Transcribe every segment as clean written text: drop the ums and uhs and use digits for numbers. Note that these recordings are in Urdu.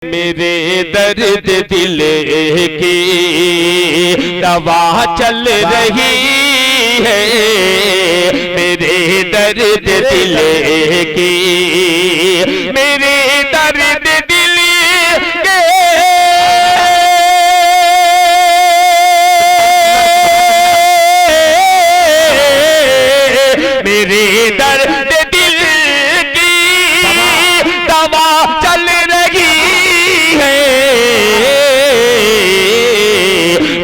میرے درد دل کی دوا چل رہی ہے، میرے درد دل کی، میرے درد دل کے میرے درد دل کی دوا چل رہی ہے،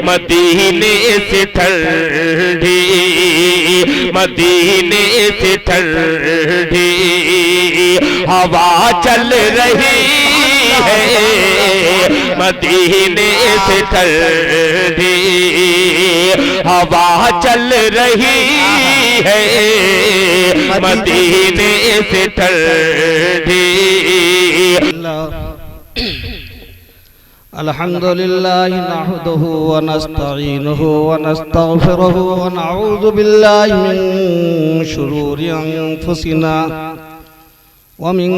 مدینے سے ٹھنڈی، مدینے سے ٹھنڈی ہوا چل رہی ہے، مدینے سے ٹھنڈی ہوا چل رہی ہے، مدینے سے ٹھنڈی۔ الحمدللہ نحمدہ ونستعینہ ونستغفرہ ونعوذ باللہ من شرور انفسنا ومن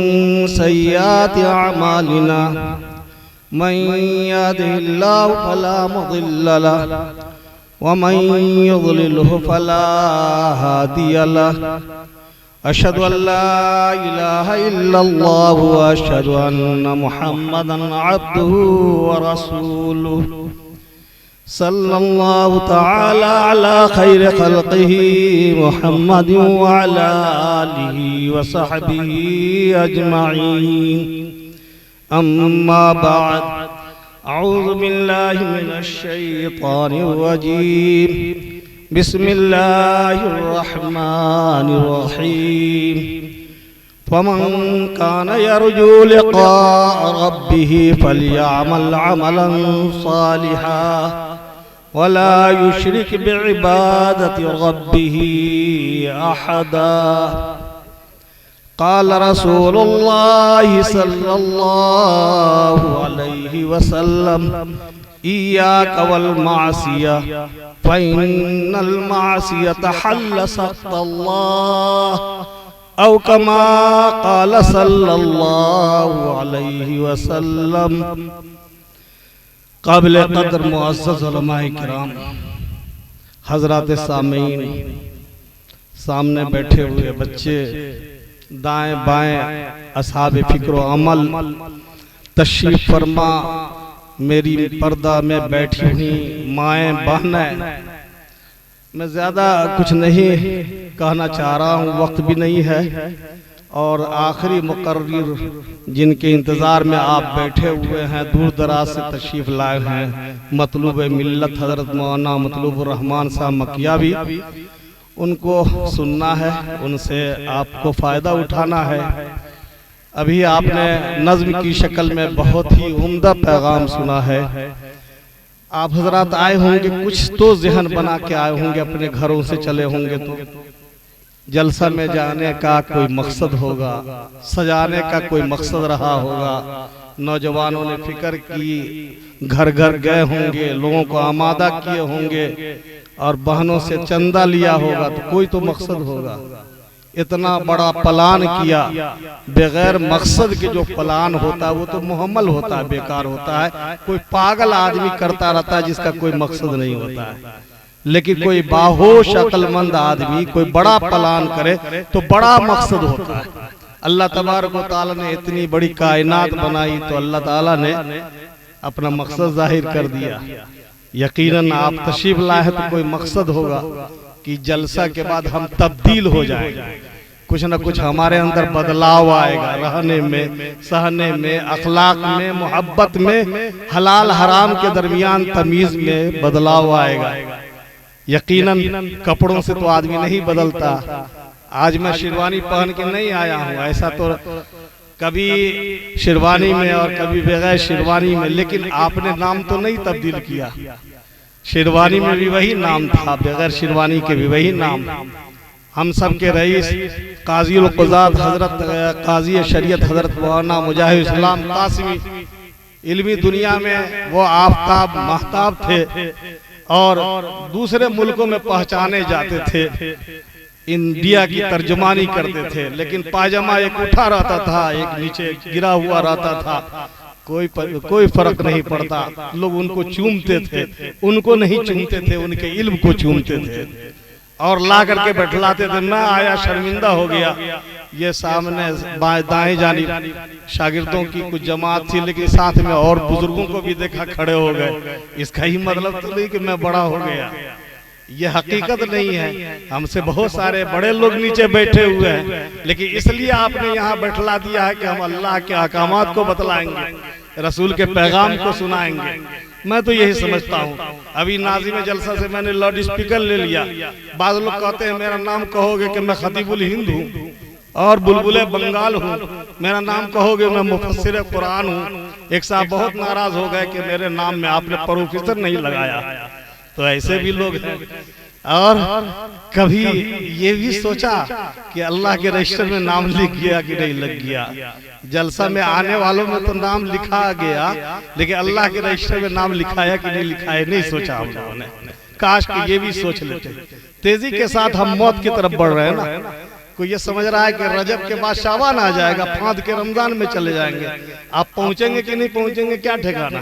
سیئات اعمالنا، من یهده اللہ فلا مضل له ومن یضللہ فلا ہادی له، اشہد ان لا الہ الا اللہ واشہد ان محمدا عبدہ ورسولہ، صلی اللہ تعالی علی خیر خلقہ محمد وعلی آلہ وصحبہ اجمعین، اما بعد، اعوذ باللہ من الشیطان الرجیم، بسم اللہ الرحمن الرحیم، فمن كان يرجو لقاء ربه فليعمل عملا صالحا ولا يشرك بعبادة ربه أحدا، قال رسول الله صلى الله عليه وسلم إياك والمعصية فإن المعصية حل سخط الله، او کما قال صلی اللہ علیہ وسلم۔ قابل قدر معزز علماء کرام، حضرات سامعین، سامنے بیٹھے ہوئے بچے، دائیں بائیں اصحاب فکر و عمل، تشریف فرما میری پردہ میں بیٹھی ہوئی مائیں بہنیں، میں زیادہ کچھ نہیں کہنا چاہ رہا ہوں، وقت بھی نہیں ہے، اور آخری مقرر جن کے انتظار میں آپ بیٹھے ہوئے ہیں، دور دراز سے تشریف لائے ہیں، مطلوب ملت حضرت مولانا مطلوب الرحمان صاحب مکیاوی، ان کو سننا ہے، ان سے آپ کو فائدہ اٹھانا ہے۔ ابھی آپ نے نظم کی شکل میں بہت ہی عمدہ پیغام سنا ہے۔ آپ حضرات آئے ہوں گے، کچھ تو ذہن بنا کے آئے ہوں گے، اپنے گھروں سے چلے ہوں گے، تو جلسہ میں جانے کا کوئی مقصد ہوگا، سجانے کا کوئی مقصد رہا ہوگا، نوجوانوں نے فکر کی، گھر گھر گئے ہوں گے، لوگوں کو آمادہ کیے ہوں گے، اور بہنوں سے چندہ لیا ہوگا، تو کوئی تو مقصد ہوگا۔ اتنا بڑا پلان کیا، بغیر مقصد کے جو پلان ہوتا ہے وہ تو محمل ہوتا ہے، بیکار ہوتا ہے، کوئی پاگل آدمی کرتا رہتا ہے جس کا کوئی مقصد نہیں ہوتا ہے، لیکن کوئی باہوش عقل مند آدمی کوئی بڑا پلان کرے تو بڑا مقصد ہوتا ہے۔ اللہ تبارک و تعالیٰ نے اتنی بڑی کائنات بنائی تو اللہ تعالیٰ نے اپنا مقصد ظاہر کر دیا۔ یقیناً آپ تشریف لائے ہیں تو کوئی مقصد ہوگا کہ جلسہ کے بعد ہم تبدیل ہو جائیں گے، کچھ نہ کچھ ہمارے اندر بدلاؤ آئے گا، رہنے میں، سہنے میں، اخلاق میں، محبت میں، حلال حرام کے درمیان تمیز میں بدلاؤ آئے گا۔ یقیناً کپڑوں سے تو آدمی نہیں بدلتا، آج میں شیروانی پہن کے نہیں آیا ہوں، ایسا تو کبھی شیروانی میں اور کبھی بغیر شیروانی میں، لیکن آپ نے نام تو نہیں تبدیل کیا، شیروانی میں بھی وہی نام تھا، بغیر شیروانی کے بھی وہی نام۔ ہم سب کے رئیس قاضی القضات حضرت قاضی شریعت حضرت مولانا مجاہد اسلام قاسمی، علمی دنیا میں وہ آفتاب مہتاب تھے، اور دوسرے ملکوں میں پہچانے جاتے تھے، انڈیا کی ترجمانی کرتے تھے، لیکن پاجامہ ایک اٹھا رہتا تھا، ایک نیچے گرا ہوا رہتا تھا، کوئی فرق نہیں پڑتا. لوگ ان کو چومتے تھے, ان کو نہیں چومتے تھے, ان کے علم کو چومتے تھے اور لا کر کے بیٹھلاتے تھے. میں آیا شرمندہ ہو گیا. یہ سامنے دائیں جانب شاگردوں کی کچھ جماعت تھی, لیکن ساتھ میں اور بزرگوں کو بھی دیکھا کھڑے ہو گئے. اس کا ہی مطلب تو نہیں کہ میں بڑا ہو گیا, یہ حقیقت نہیں ہے. ہم سے بہت سارے بڑے لوگ نیچے بیٹھے ہوئے ہیں, لیکن اس لیے آپ نے یہاں بیٹھلا دیا ہے کہ ہم اللہ کے احکامات کو بتلائیں گے, رسول کے پیغام کو سنائیں گے. میں تو یہی سمجھتا ہوں. ابھی ناظم جلسہ سے میں نے لاؤڈ اسپیکر لے لیا. بعض لوگ کہتے ہیں میرا نام کہو گے کہ میں خطیب الہند ہوں اور بلبل بنگال ہوں, میرا نام کہو گے میں مفسر قرآن ہوں. ایک صاحب بہت ناراض ہو گئے کہ میرے نام میں آپ نے پروفیسر نہیں لگایا. تو ایسے بھی لوگ ہیں. اور کبھی یہ بھی سوچا کہ اللہ کے رجسٹر میں نام لکھ گیا کہ نہیں لگ گیا. جلسہ میں آنے والوں میں تو نام لکھا گیا, لیکن اللہ کے رجسٹر میں نام لکھایا کہ نہیں لکھایا نہیں سوچا ہم لوگوں نے. کاش کہ یہ بھی سوچ لیتے. تیزی کے ساتھ ہم موت کی طرف بڑھ رہے ہیں نا. کوئی یہ سمجھ رہا ہے کہ رجب کے بعد شعبان آ جائے گا, پھاند کے رمضان میں چلے جائیں گے. آپ پہنچیں گے کہ نہیں پہنچیں گے کیا ٹھکانا.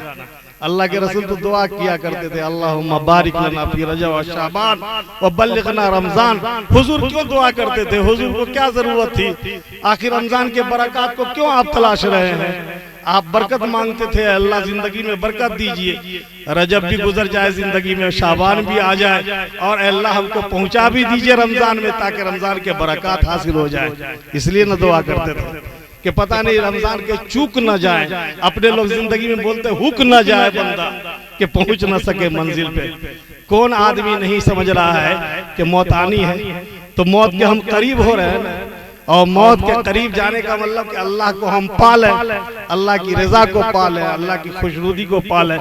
اللہ کے رسول تو دعا کیا کرتے تھے, اللہم بارک لنا فی رجب و شعبان و بلغنا رمضان. حضور کیوں دعا کرتے تھے؟ حضور کو کیا ضرورت تھی؟ آخر رمضان کے برکات کو کیوں آپ تلاش رہے ہیں؟ آپ برکت مانگتے تھے, اللہ زندگی میں برکت دیجئے, رجب بھی گزر جائے زندگی میں, شعبان بھی آ جائے, اور اللہ ہم کو پہنچا بھی دیجئے رمضان میں, تاکہ رمضان کے برکات حاصل ہو جائے. اس لیے نہ دعا کرتے تھے کہ پتہ نہیں رمضان کے چوک نہ جائیں. اپنے لوگ زندگی میں بولتے ہوک نہ جائے بندہ کہ پہنچ نہ سکے منزل پہ. کون آدمی نہیں سمجھ رہا ہے کہ موت آنی ہے؟ تو موت کے ہم قریب ہو رہے ہیں, اور موت کے قریب جانے کا مطلب کہ اللہ کو ہم پالیں, اللہ کی رضا کو پالیں, اللہ کی خوشنودی کو پالیں.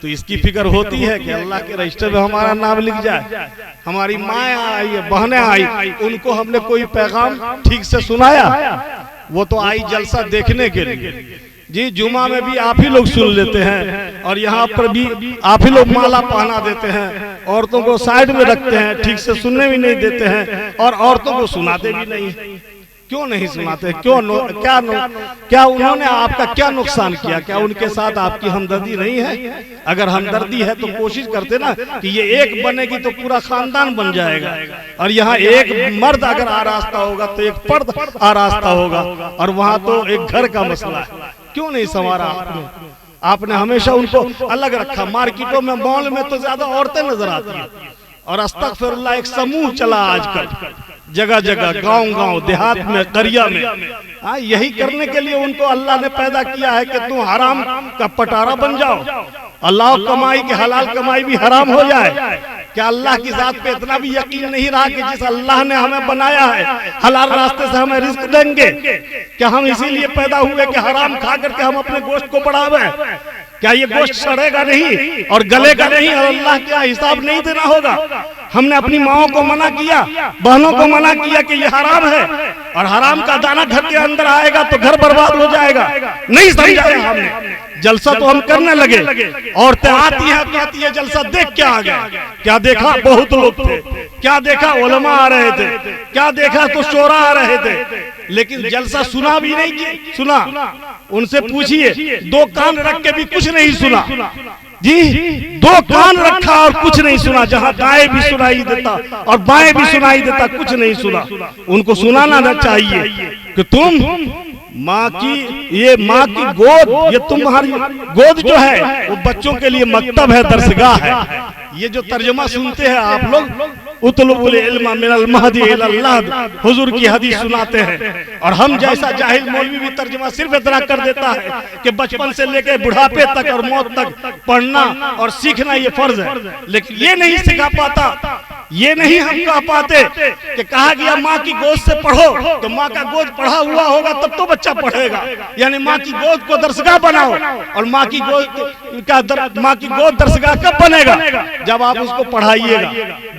تو اس کی فکر ہوتی ہے کہ اللہ کے رجسٹر میں ہمارا نام لکھ جائے. ہماری مائیں آئی, بہنیں آئی, ان کو ہم نے کوئی پیغام ٹھیک سے سنایا؟ وہ تو آئی جلسہ دیکھنے کے لیے. جی جمعہ میں بھی آپ ہی لوگ سن لیتے ہیں, اور یہاں پر بھی آپ ہی لوگ مالا پہنا دیتے ہیں, عورتوں کو سائیڈ میں رکھتے ہیں, ٹھیک سے سننے بھی نہیں دیتے ہیں, اور عورتوں کو سناتے بھی نہیں. کیوں نہیں سناتے؟ کیا انہوں نے آپ کا کیا نقصان کیا؟ کیا ان کے ساتھ آپ کی ہمدردی نہیں ہے؟ اگر ہمدردی ہے تو کوشش کرتے نا کہ یہ ایک بنے گی تو پورا خاندان بن جائے گا. اور یہاں ایک مرد اگر آراستہ ہوگا تو ایک فرد آراستہ ہوگا, اور وہاں تو ایک گھر کا مسئلہ ہے. کیوں نہیں سنوارا آپ نے؟ آپ نے ہمیشہ ان کو الگ رکھا. مارکیٹوں میں, مال میں تو زیادہ عورتیں نظر آتی ہیں, اور استغفر اللہ ایک سموہ چلا آج کل جگہ جگہ, گاؤں گاؤں, دیہات میں, قریہ میں. یہی کرنے کے لیے ان کو اللہ نے پیدا کیا ہے کہ تم حرام کا پٹارا بن جاؤ, اللہ کمائی کے حلال کمائی بھی حرام ہو جائے. کیا اللہ کی ذات پہ اتنا بھی یقین نہیں رہا کہ جس اللہ نے ہمیں بنایا ہے حلال راستے سے ہمیں رزق دیں گے؟ کیا ہم اسی لیے پیدا ہوئے کہ حرام کھا کر کے ہم اپنے گوشت کو بڑھاویں؟ کیا یہ گوشت سڑے گا نہیں اور گلے گا نہیں اور اللہ کیا حساب نہیں دینا ہوگا؟ ہم نے اپنی ماؤں کو منع کیا, بہنوں کو منع کیا کہ یہ حرام ہے, اور حرام کا دانہ گھر کے اندر آئے گا تو گھر برباد ہو جائے گا. نہیں سمجھایا ہم نے. جلسہ تو ہم کرنے لگے, عورتیں آتی ہیں کہتی ہے جلسہ دیکھ کیا آ گیا. کیا دیکھا؟ بہت لوگ تھے. کیا دیکھا؟ علماء آ رہے تھے. کیا دیکھا؟ تو شورا آ رہے تھے. لیکن جلسہ سنا بھی نہیں سنا. ان سے پوچھئے, دو کان رکھ کے بھی کچھ نہیں سنا. جی دو کان رکھا اور کچھ نہیں سنا. جہاں دائیں بھی سنائی دیتا اور بائیں بھی سنائی دیتا, کچھ نہیں سنا. ان کو سنانا نہ چاہیے کہ تم ماں کی گود, یہ تمہاری گود جو ہے وہ بچوں کے لیے مکتب ہے, درسگاہ ہے. یہ جو ترجمہ سنتے ہیں آپ لوگ, اطلبوا العلم من المہد الی اللحد, حضور کی حدیث سناتے ہیں, اور ہم جیسا جاہل مولوی بھی ترجمہ صرف اتنا کر دیتا ہے کہ بچپن سے لے کے بڑھاپے تک اور موت تک پڑھنا اور سیکھنا یہ فرض ہے. لیکن یہ نہیں سکھا پاتا, یہ نہیں ہم کہہ پاتے کہ کہا گیا ماں کی گود سے پڑھو تو ماں کا گود پڑھا ہوا ہوگا تب تو بچہ پڑھے گا. یعنی ماں کی گود کو درسگاہ بناؤ, اور ماں کی گود درسگاہ کب بنے گا؟ جب آپ اس کو پڑھائیے گا,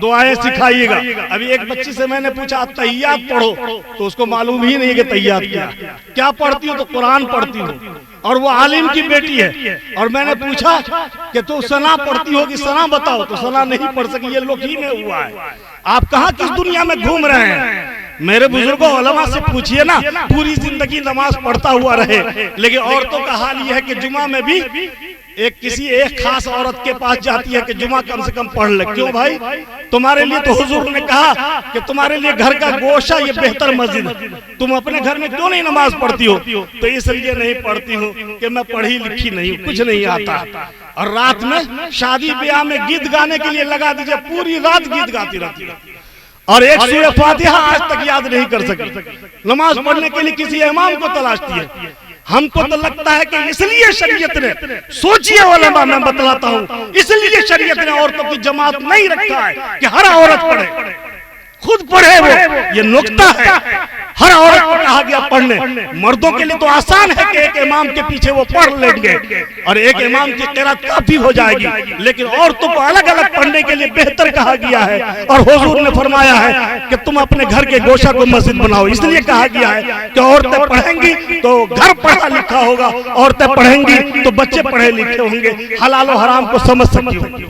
دعائیں سکھائیے گا. ابھی ایک بچی سے میں نے پوچھا تحیات پڑھو, تو اس کو معلوم ہی نہیں کہ تحیات کیا پڑھتی ہو, تو قرآن پڑھتی ہو, اور وہ عالم کی بیٹی ہے. اور میں نے پوچھا کہ تو ثنا پڑھتی ہوگی, ثنا بتاؤ, تو ثنا نہیں پڑھ سکی. یہ لوگ ہی میں ہوا ہے. آپ کہاں کس دنیا میں گھوم رہے ہیں؟ میرے بزرگوں علماء سے پوچھئے نا، پوری زندگی نماز پڑھتا ہوا رہے، لیکن عورتوں کا حال یہ ہے کہ جمعہ میں بھی کسی ایک خاص عورت کے پاس جاتی ہے کہ جمعہ کم سے کم پڑھ لے. کیوں بھائی؟ تمہارے لیے تو حضور نے کہا کہ تمہارے لیے گھر کا گوشہ یہ بہتر مسجد ہے، تم اپنے گھر میں کیوں نہیں نماز پڑھتی ہو؟ تو اس لیے نہیں پڑھتی ہوں کہ میں پڑھی لکھی نہیں ہوں، کچھ نہیں آتا. اور رات میں شادی بیاہ میں گیت گانے کے لیے لگا دیجئے، پوری رات گیت گاتی رہتی ہے اور ایک سورہ فاتحہ آج تک یاد نہیں کر سکی. نماز پڑھنے کے لیے کسی امام کو تلاشتی ہے. ہم کو تو لگتا ہے کہ اس لیے شریعت نے، سوچئے علماء میں بتلاتا ہوں، اس لیے شریعت نے عورتوں کی جماعت نہیں رکھا ہے کہ ہر عورت پڑھے، خود پڑھے. وہ یہ نکتہ ہے، ہر عورت کو کہا گیا پڑھنے. مردوں کے لیے تو آسان ہے کہ ایک امام کے پیچھے وہ پڑھ لیں گے اور ایک امام کی قرات کافی ہو جائے گی، لیکن عورتوں کو الگ الگ پڑھنے کے لیے بہتر کہا گیا ہے. اور حضور نے فرمایا ہے کہ تم اپنے گھر کے گوشہ کو مسجد بناؤ. اس لیے کہا گیا ہے کہ عورتیں پڑھیں گی تو گھر پڑھا لکھا ہوگا، عورتیں پڑھیں گی تو بچے پڑھے لکھے ہوں گے، حلال و حرام کو سمجھ سکتی ہوں گی.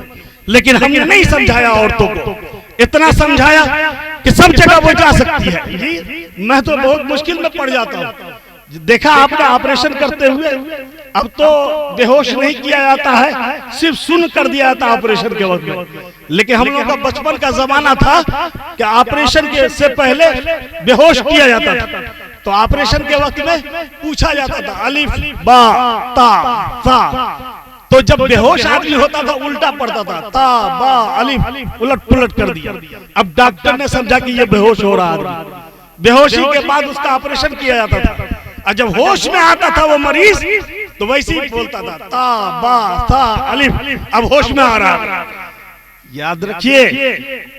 لیکن ہم نے نہیں سمجھایا عورتوں کو، اتنا سمجھایا کہ سب جگہ وہ جا سکتی ہے. جی میں تو بہت مشکل میں پڑ جاتا ہوں. دیکھا آپ نے آپریشن کرتے ہوئے، اب تو بے ہوش نہیں کیا جاتا ہے، صرف سن کر دیا جاتا آپریشن کے وقت میں. لیکن ہم لوگوں کا بچپن کا زمانہ تھا کہ آپریشن کے سے پہلے بے ہوش کیا جاتا تھا. تو آپریشن کے وقت میں پوچھا جاتا تھا الف با تا ثا. تو جب بے ہوش آدمی ہوتا تھا الٹا پڑتا تھا، تا با الف الٹ پلٹ کر دیا. اب ڈاکٹر نے سمجھا کہ یہ بے ہوش ہو رہا ہے. بے ہوشی کے بعد اس کا آپریشن کیا جاتا تھا. اور جب ہوش میں آتا تھا وہ مریض تو ویسے ہی بولتا تھا تا با ثا الف. اب ہوش میں آ رہا ہے. یاد رکھیے،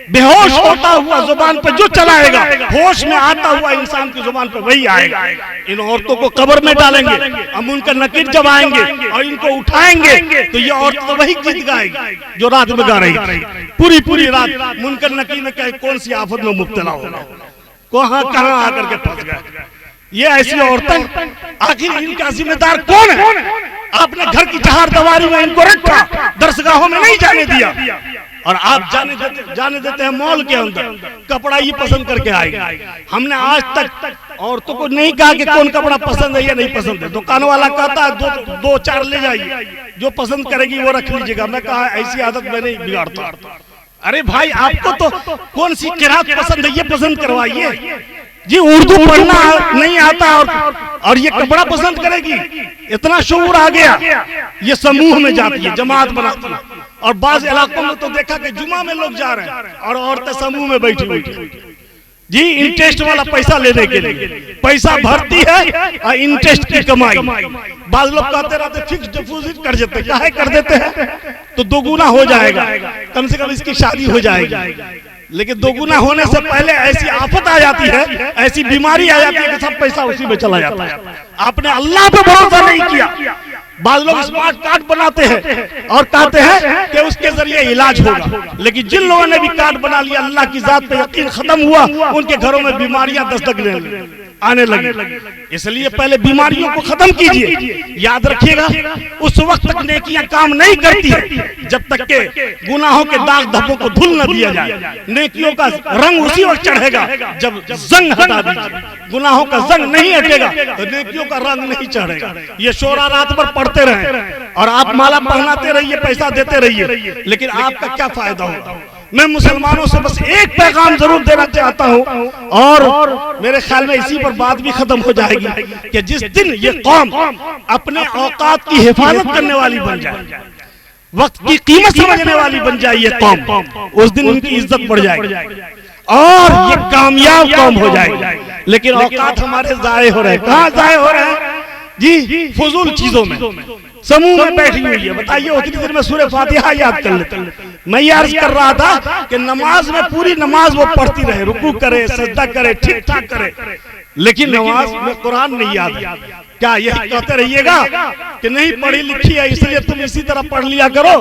بے ہوش ہوتا ہوا زبان پہ جو چلائے گا، ہوش میں آتا ہوا انسان کی زبان پہ وہی آئے گا. ان عورتوں کو قبر میں ڈالیں گے، ہم ان کا نکیر جب آئیں گے اور ان کو اٹھائیں گے تو یہ عورت تو وہی گیت گائے گی جو رات میں گا رہی تھی. پوری رات منکر نکیر میں کون سی آفت میں مبتلا ہوگا، کہاں آ کر کے پھنس گئے. یہ ایسی عورتیں، آخر ان کا ذمہ دار کون ہے؟ آپ نے گھر کی چہار دیواری میں ان کو رکھا، درسگاہوں میں نہیں جانے دیا، اور آپ جانے دیتے ہیں مال کے اندر. کپڑا یہ پسند کر کے آئے گا. ہم نے آج تک عورتوں کو نہیں کہا کہ کون کپڑا پسند ہے یا نہیں پسند ہے. دکان والا کہتا ہے دو چار لے جائیے، جو پسند کرے گی وہ رکھ لیجیے گا. میں کہا ایسی عادت میں نہیں بگاڑتا. ارے بھائی، آپ کو تو کون سی قرات پسند ہے یہ پسند کروائیے. جی اردو پڑھنا نہیں آتا اور یہ کپڑا پسند کرے گی. اتنا شعور آ گیا. یہ سموہ میں جاتی ہے، جماعت بناتی ہے. اور بعض علاقوں میں تو دیکھا کہ جمعہ میں لوگ جا رہے ہیں اور عورتیں سموہ میں بیٹھی ہوئی. جی انٹرسٹ والا پیسہ لینے کے لیے پیسہ بھرتی ہے اور انٹرسٹ کی کمائی. بعض لوگ کہتے رہتے فکس ڈپوزٹ کر دیتے. کیا کر دیتے ہیں تو دو گنا ہو جائے گا، کم سے کم اس کی شادی ہو جائے گی. لیکن دو گنا ہونے سے پہلے ایسی آفت آ جاتی ہے، ایسی بیماری آ جاتی ہے کہ سب پیسہ اسی میں چلا جاتا ہے. آپ نے اللہ پہ بھروسہ نہیں کیا. بعض لوگ اسمارٹ کارڈ بناتے ہیں اور کہتے ہیں کہ اس کے ذریعے علاج ہوگا، لیکن جن لوگوں نے بھی کارڈ بنا لیا، اللہ کی ذات پہ یقین ختم ہوا، ان کے گھروں میں بیماریاں دستک آنے لگی. اس لیے پہلے بیماریوں کو ختم کیجئے. یاد رکھیے گا، اس وقت تک نیکیاں کام نہیں کرتی ہے جب تک کہ گناہوں کے داغ دھبوں کو دھل نہ دیا جائے. نیکیوں کا رنگ اسی وقت چڑھے گا جب زنگ ہٹا دیجئے. گناہوں کا زنگ نہیں ہٹے گا تو نیکیوں کا رنگ نہیں چڑھے گا. یہ شورا رات بھر پڑھتے رہیں اور آپ مالا پہناتے رہیے، پیسہ دیتے رہیے، لیکن آپ کا کیا فائدہ ہوگا؟ میں مسلمانوں سے بس ایک پیغام ضرور دینا چاہتا ہوں، اور میرے خیال میں اسی پر بات بھی ختم ہو جائے گی کہ جس دن یہ قوم اپنے اوقات کی حفاظت کرنے والی بن جائے، وقت کی قیمت سمجھنے والی بن جائے یہ قوم، اس دن ان کی عزت بڑھ جائے گی اور یہ کامیاب قوم ہو جائے گی. لیکن اوقات ہمارے ضائع ہو رہے ہیں. کہاں ضائع ہو رہے ہیں؟ جی فضول چیزوں میں، سموہ میں بیٹھی ہوئی ہے. بتائیے اتنی دیر میں سورہ فاتحہ یاد کر لیتے. میں یہ عرض کر رہا تھا کہ نماز میں پوری نماز وہ پڑھتی رہے، رکوع کرے، سجدہ کرے، ٹھیک ٹھاک کرے، لیکن نماز میں قرآن نہیں یاد. کیا یہ کہتے رہیے گا کہ نہیں پڑھی لکھی ہے اس لیے تم اسی طرح پڑھ لیا کرو؟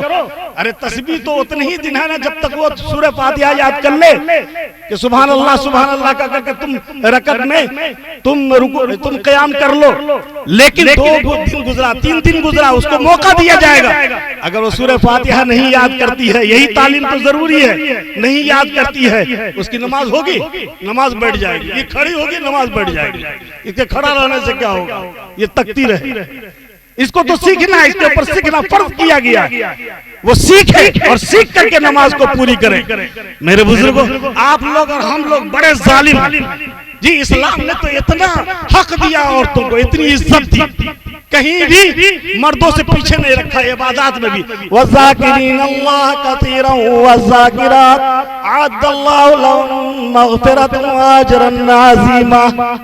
ارے تسبیح تو اتنے ہی دن ہے نا جب تک وہ سورہ فاتحہ یاد کر لے کہ سبحان اللہ کا کر کے تم رکعت میں تم قیام کر لو. لیکن 2 دن گزرا 3 دن گزرا اس کو موقع دیا جائے گا. اگر وہ سورہ فاتحہ نہیں یاد کرتی ہے, یہی تعلیم تو ضروری ہے, نہیں یاد کرتی ہے, اس کی نماز ہوگی, نماز بیٹھ جائے گی. یہ کھڑی ہوگی, نماز بیٹھ جائے گی. اس کے کھڑا رہنے سے کیا ہوگا؟ یہ تکتی رہے. اس کو تو سیکھنا ہے, اس کے اوپر سیکھنا فرض کیا گیا. وہ سیکھے اور سیکھ کر کے نماز کو پوری کرے. میرے بزرگوں, آپ لوگ اور ہم لوگ بڑے ظالم ہیں جی. اسلام نے تو اتنا حق دیا عورتوں کو, اتنی عزت دی, کہیں بھی مردوں سے پیچھے نہیں رکھا. عبادات میں بھی وَالذَّاكِرِينَ اللَّهَ كَثِيرًا وَالذَّاكِرَاتِ أَعَدَّ اللَّهُ لَهُمْ مَغْفِرَةً وَأَجْرًا عَظِيمًا.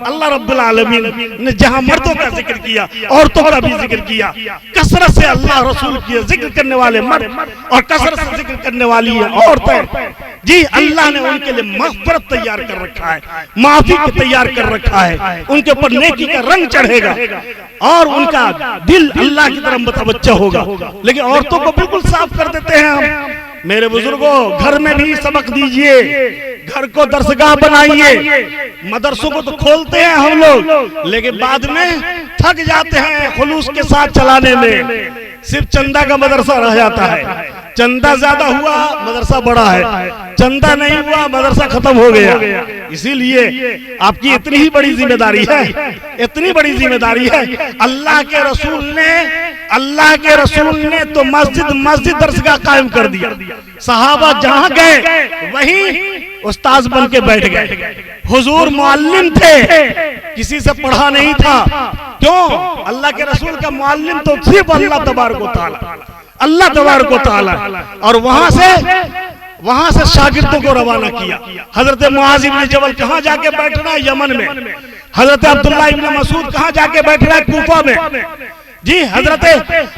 اللہ رب العالمین نے جہاں مردوں کا ذکر کیا, عورتوں کا بھی ذکر کیا. کثرت سے اللہ رسول کی ذکر کرنے والے مرد اور کثرت سے ذکر کرنے والی عورتیں جی, اللہ نے ان کے لیے مغفرت تیار کر رکھا ہے, معافی تیار کر رکھا ہے. ان کے اوپر نیکی کا رنگ چڑھے گا اور ان کا دل اللہ کی طرف متوجہ ہوگا. لیکن عورتوں کو بالکل صاف کر دیتے ہیں ہم. میرے بزرگوں, گھر میں بھی سبق دیجئے, گھر کو درسگاہ بنائیے. مدرسوں کو تو کھولتے ہیں ہم لوگ, لیکن بعد میں تھک جاتے ہیں خلوص کے ساتھ چلانے میں. صرف چندہ کا مدرسہ رہ جاتا ہے. چندہ زیادہ ہوا مدرسہ بڑا ہے, چندہ نہیں ہوا مدرسہ ختم ہو گیا. اسی لیے آپ کی اتنی ہی بڑی ذمہ داری ہے, اتنی بڑی ذمہ داری ہے. اللہ کے رسول نے تو مسجد درسگاہ قائم کر دیا. صحابہ جہاں گئے وہیں استاذ بن کے بیٹھ گئے. حضور معلم تھے, کسی سے پڑھا نہیں تھا. کیوں؟ اللہ کے رسول کا معلم تو صرف اللہ تبارک و تعالی, اللہ تبارک و تعالی. اور وہاں سے شاگردوں کو روانہ کیا. حضرت معاذ بن جبل کہاں جا کے بیٹھنا ہے؟ یمن میں. حضرت عبداللہ ابن مسعود کہاں جا کے بیٹھ رہا ہے؟ کوفہ میں. جی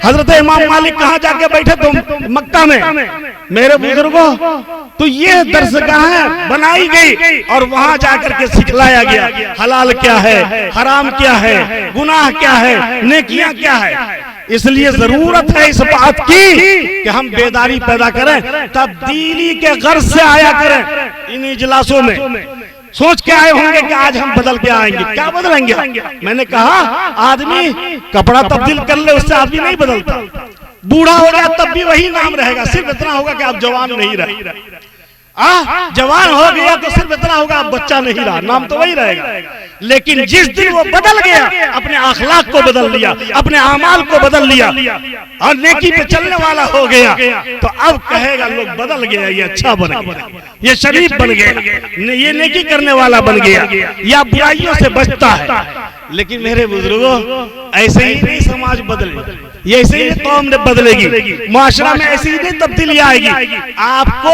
حضرت امام مالک کہاں جا کے بیٹھے؟ تو مکہ میں. میرے بزرگوں, تو یہ درسگاہیں بنائی گئی اور وہاں جا کر کے سکھلایا گیا حلال کیا ہے, حرام کیا ہے, گناہ کیا ہے, نیکیاں کیا ہے. اس لیے ضرورت ہے اس بات کی کہ ہم بیداری پیدا کریں, تبدیلی کے غرض سے آیا کریں ان اجلاسوں میں. سوچ کے آئے ہوں گے کہ آج ہم بدل کے آئیں گے. کیا بدلیں گے؟ میں نے کہا آدمی کپڑا تبدیل کر لے, اس سے آدمی نہیں بدلتا. بوڑھا ہو گیا تب بھی وہی نام رہے گا, صرف اتنا ہوگا کہ آپ جوان نہیں رہے. جوان ہو گیا تو صرف اتنا ہوگا آپ بچہ نہیں رہا, نام تو وہی رہے گا. لیکن جس دن وہ بدل گیا, اپنے اخلاق کو بدل لیا, اپنے اعمال کو بدل لیا اور نیکی پہ چلنے والا ہو گیا, تو اب کہے گا لوگ بدل گیا, یہ اچھا بن گیا, یہ شریف بن گیا, یہ نیکی کرنے والا بن گیا, یا برائیوں سے بچتا ہے. لیکن میرے بزرگوں, ایسے ہی نہیں سماج بدلے, یہ ایسے ہی قوم نے بدلے گی, معاشرہ میں ایسی ہی نہیں تبدیلی آئے گی. آپ کو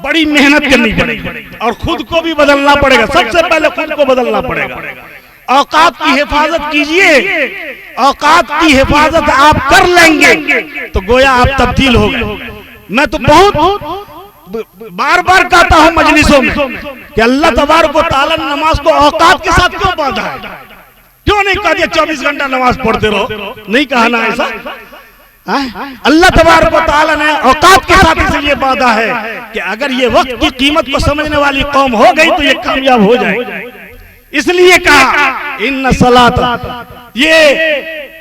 بڑی محنت کرنی پڑے گی اور خود کو بھی بدلنا پڑے گا. سب سے پہلے خود کو بدلنا پڑے گا. اوقات کی حفاظت کیجئے, اوقات کی حفاظت آپ کر لیں گے تو گویا آپ تبدیل ہو گئے. میں تو بہت بار بار کہتا ہوں مجلسوں میں کہ اللہ تبارک و تعالی نے نماز کو اوقات کے ساتھ کیوں باندھا ہے؟ کیوں نہیں کہا دیا 24 گھنٹہ نماز پڑھتے رہو؟ نہیں کہا نا ایسا. اللہ تبارک و تعالی نے اوقات کے ساتھ اس لیے باندھا ہے کہ اگر یہ وقت کی قیمت کو سمجھنے والی قوم ہو گئی تو یہ کامیاب ہو جائے. اس لیے کہا ان الصلاۃ, یہ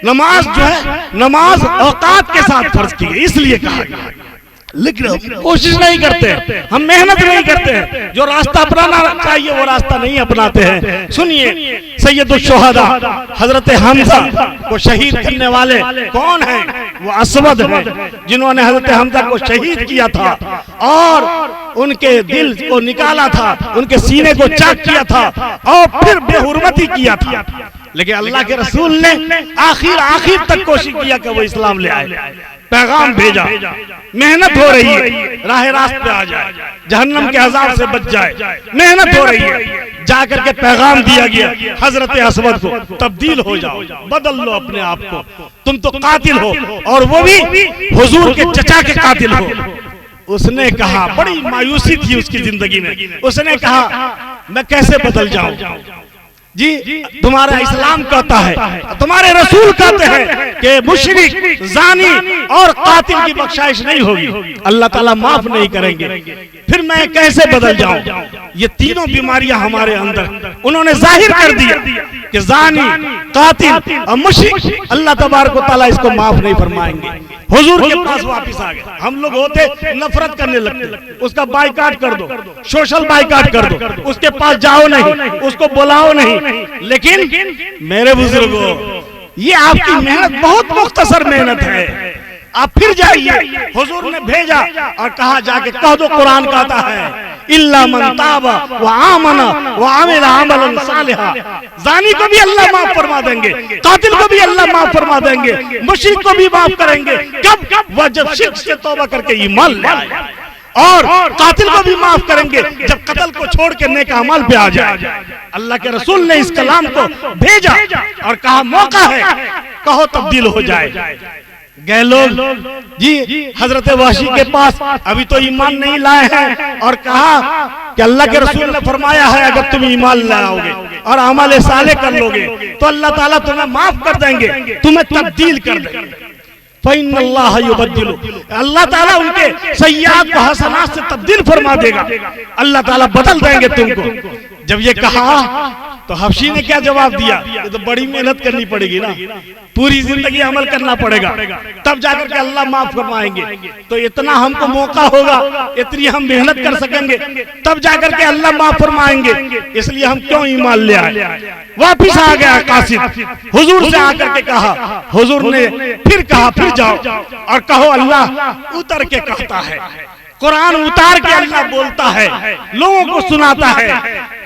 نماز جو ہے نماز اوقات کے ساتھ فرض کی ہے, اس لیے کہا گیا. لیکن ہم کوشش نہیں کرتے, ہم محنت نہیں کرتے ہیں. جو راستہ اپنانا چاہیے وہ راستہ نہیں اپناتے ہیں. سنیے, سید الشہداء حضرت حمزہ کو شہید کرنے والے کون ہیں؟ وہ اسود ہیں, جنہوں نے حضرت حمزہ کو شہید کیا تھا اور ان کے دل کو نکالا تھا, ان کے سینے کو چاک کیا تھا اور پھر بے حرمتی کیا تھا. لیکن اللہ کے رسول نے آخر تک کوشش کیا کہ وہ اسلام لے آئے, پیغام بھیجا. محنت ہو رہی ہے راہ راست پہ آ جائے, جہنم کے عذاب سے بچ جائے. محنت ہو رہی ہے, جا کر کے پیغام دیا گیا حضرت اسود کو, تبدیل ہو جاؤ, بدل لو اپنے آپ کو, تم تو قاتل ہو اور وہ بھی حضور کے چچا کے قاتل ہو. اس نے کہا, بڑی مایوسی تھی اس کی زندگی میں, اس نے کہا میں کیسے بدل جاؤں, جی تمہارا اسلام کہتا ہے، تمہارے رسول کہتے ہیں کہ مشرک، زانی اور قاتل کی بخشائش نہیں ہوگی، اللہ تعالیٰ معاف نہیں کریں گے، پھر میں کیسے بدل جاؤں؟ یہ تینوں بیماریاں ہمارے اندر انہوں نے ظاہر کر دیا کہ زانی، قاتل اور مشرک اللہ تبارک و تعالیٰ اس کو معاف نہیں فرمائیں گے۔ حضور کے پاس واپس آ گئے، ہم لوگ ہوتے نفرت کرنے لگتے، اس کا بائیکاٹ کر دو، سوشل بائیکاٹ کر دو، اس کے پاس جاؤ نہیں، اس کو بلاؤ نہیں، لیکن میرے بزرگوں یہ آپ کی محنت بہت مختصر محنت ہے، آپ پھر جائیے۔ حضور نے بھیجا اور کہا جا کے کہہ دو قرآن کہتا ہے الا من تاب وآمن وعمل عملا صالحا، زانی کو بھی اللہ معاف فرما دیں گے، قاتل کو بھی اللہ معاف فرما دیں گے، مشرک کو بھی معاف کریں گے، کب؟ وہ جب شرک سے توبہ کر کے ایمان لے آئے، اور قاتل کو بھی معاف کریں گے جب قتل کو چھوڑ کے نیک اعمال پہ آ جائے۔ اللہ کے رسول نے اس کلام کو بھیجا اور کہا موقع ہے، کہو تبدیل ہو جائے۔ گئے لوگ جی حضرت وحشی کے پاس، ابھی تو ایمان نہیں لائے ہیں، اور کہا کہ اللہ کے رسول نے فرمایا ہے اگر تم ایمان لاؤ گے اور عمل صالح کر لو گے تو اللہ تعالیٰ تمہیں معاف کر دیں گے، تمہیں تبدیل کر دیں گے۔ فَإِنَّ اللَّهَ يُبَدِّلُ، اللہ تعالیٰ ان کے سیئات کو حسنات سے تبدیل فرما دے گا، اللہ تعالیٰ بدل دیں گے تم کو۔ جب یہ کہا تو حبشی نے کیا جواب دیا؟ یہ تو بڑی محنت کرنی پڑے گی نا، پوری زندگی عمل کرنا پڑے گا، تب جا کر کے اللہ معاف فرمائیں گے، تو اتنا ہم کو موقع ہوگا، اتنی ہم محنت کر سکیں گے، تب جا کر کے اللہ معاف فرمائیں گے، اس لیے ہم کیوں ایمان لے آئے؟ واپس آ گیا قاصد، حضور سے آ کر کے کہا، حضور نے پھر کہا پھر جاؤ اور کہو اللہ اتر کے کہتا ہے، قرآن اتار کے اللہ بولتا ہے، لوگوں کو سناتا ہے،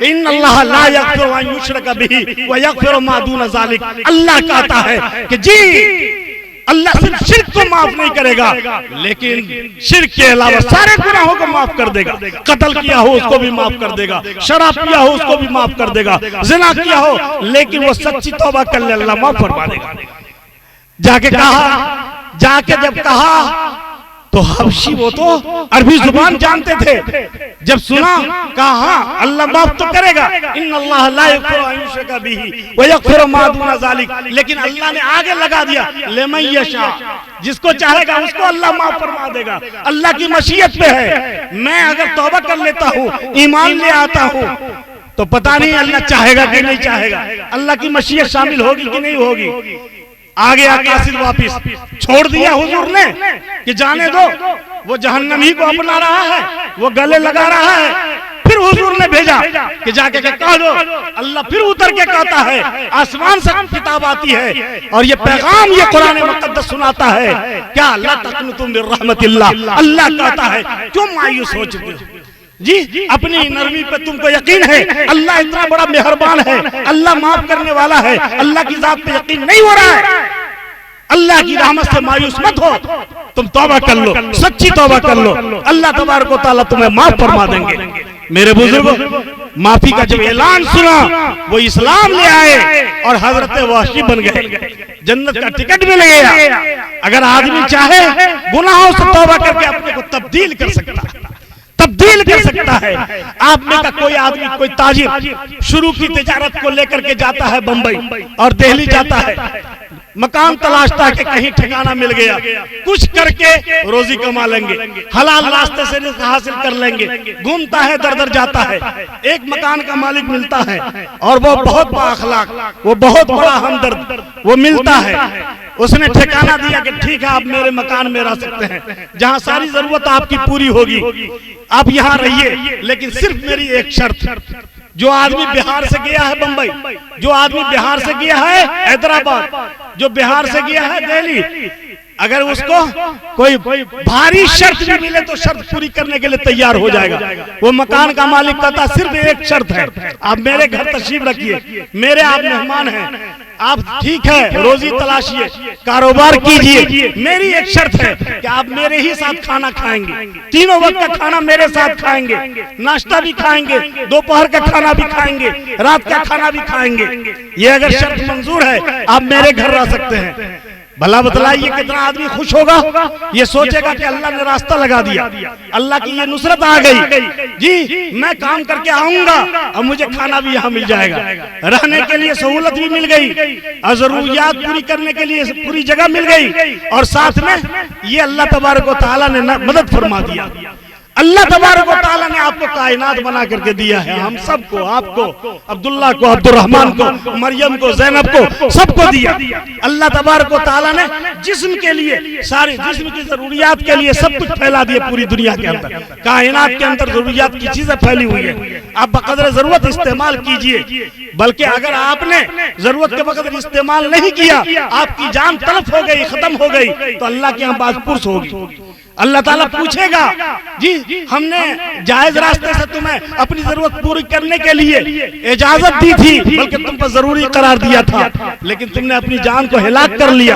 ان اللہ لا یغفر ان یشرک بہ ویغفر ما دون ذلک، اللہ کہتا ہے کہ جی اللہ صرف شرک کو معاف نہیں کرے گا لیکن شرک کے علاوہ سارے گناہوں کو معاف کر دے گا، قتل کیا ہو اس کو بھی معاف کر دے گا، شراب پیا ہو اس کو بھی معاف کر دے گا، زنا کیا ہو لیکن وہ سچی توبہ کر لے اللہ معاف فرما دے گا۔ جا کے جب کہا تو حبشی، وہ تو عربی زبان جانتے تھے، جب سنا کہا ہاں اللہ معاف تو کرے گا، ان اللہ لا یغفر ان یشرک بہ ویغفر ما دون ذلک، لیکن اللہ نے آگے لگا دیا لمن یشاء، جس کو چاہے گا اس کو اللہ معاف فرما دے گا، اللہ کی مشیت پہ ہے۔ میں اگر توبہ کر لیتا ہوں، ایمان لے آتا ہوں، تو پتہ نہیں اللہ چاہے گا کہ نہیں چاہے گا، اللہ کی مشیت شامل ہوگی کہ نہیں ہوگی۔ آگے قاصد واپس چھوڑ دیا حضور نے کہ جانے دو، وہ جہنمی کو اپنا رہا ہے، وہ گلے لگا رہا ہے۔ پھر حضور نے بھیجا کہ جا کے کہہ دو، اللہ پھر اتر کے کہتا ہے، آسمان سے کتاب آتی ہے اور یہ پیغام یہ قرآن مقدس سناتا ہے، کیا لا تقنطوا من رحمت اللہ، اللہ کہتا ہے کیوں مایوس ہو چکے ہو؟ جی اپنی نرمی پہ تم کو یقین ہے، اللہ اتنا بڑا مہربان ہے، اللہ معاف کرنے والا ہے، اللہ کی ذات پہ یقین نہیں ہو رہا ہے، اللہ کی رحمت سے مایوس مت ہو، تم توبہ کر لو، سچی توبہ کر لو، اللہ تبارک و تعالیٰ تمہیں معاف فرما دیں گے۔ میرے بزرگوں، معافی کا جب اعلان سنا وہ اسلام لے آئے اور حضرت وحشی بن گئے، جنت کا ٹکٹ مل گیا۔ اگر آدمی چاہے گناہوں سے توبہ کر کے اپنے کو تبدیل کر سکتا ہے، تبدیل کر سکتا ہے۔ آپ میں کا کوئی آدمی، کوئی تاجر شروع کی تجارت کو لے کر کے جاتا ہے بمبئی اور دہلی جاتا ہے، مکان تلاشتا ہے کہ کہیں ٹھکانہ مل گیا، کچھ کر کے روزی کما لیں گے، حلال راستے سے رزق حاصل کر لیں گے، گھومتا ہے در در جاتا ہے، ایک مکان کا مالک ملتا ہے اور وہ بہت با اخلاق، وہ بہت بڑا ہمدرد، وہ ملتا ہے، اس نے ٹھکانہ دیا کہ ٹھیک ہے آپ میرے مکان میں رہ سکتے ہیں، جہاں ساری ضرورت آپ کی پوری ہوگی، آپ یہاں رہیے، لیکن صرف میری ایک شرط، جو آدمی بہار سے گیا ہے بمبئی، جو آدمی بہار سے گیا ہے حیدرآباد، جو بہار سے گیا ہے دہلی، اگر اس کو کوئی بھاری شرط بھی ملے تو شرط پوری کرنے کے لیے تیار ہو جائے گا۔ وہ مکان کا مالک کہتا صرف ایک شرط ہے، آپ میرے گھر تشریف رکھیے، میرے آپ مہمان ہیں، آپ ٹھیک ہے روزی تلاشیے، کاروبار کیجئے، میری ایک شرط ہے کہ آپ میرے ہی ساتھ کھانا کھائیں گے، تینوں وقت کا کھانا میرے ساتھ کھائیں گے، ناشتہ بھی کھائیں گے، دوپہر کا کھانا بھی کھائیں گے، رات کا کھانا بھی کھائیں گے۔ یہ اگر شرط منظور ہے آپ میرے گھر رہ سکتے ہیں۔ بھلا بتلائیے کتنا آدمی خوش ہوگا؟ یہ سوچے گا کہ اللہ نے راستہ لگا دیا، اللہ کی یہ نصرت آ گئی، جی میں کام کر کے آؤں گا اب مجھے کھانا بھی یہاں مل جائے گا، رہنے کے لیے سہولت بھی مل گئی اور ضروریات پوری کرنے کے لیے پوری جگہ مل گئی، اور ساتھ میں یہ اللہ تبارک و تعالیٰ نے مدد فرما دیا۔ اللہ تبارک و تعالیٰ نے آپ کو کائنات بنا کر کے دیا ہے، ہم سب کو، آپ کو، عبداللہ کو، عبد الرحمن کو، مریم کو، زینب کو، سب کو دیا۔ اللہ تبارک و تعالیٰ نے جسم کے لیے، سارے جسم کی ضروریات کے لیے سب کچھ پھیلا دیا پوری دنیا کے اندر، کائنات کے اندر ضروریات کی چیزیں پھیلی ہوئی ہیں، آپ بقدر ضرورت استعمال کیجئے، بلکہ اگر آپ نے ضرورت کے بقدر استعمال نہیں کیا، آپ کی جان تلف ہو گئی، ختم ہو گئی، تو اللہ کے یہاں باز پرس ہوگی۔ اللہ تعالیٰ پوچھے گا، جی ہم نے جائز راستے سے تمہیں اپنی ضرورت پوری کرنے کے لیے اجازت دی تھی، بلکہ تم پر ضروری قرار دیا تھا، لیکن تم نے اپنی جان کو ہلاک کر لیا،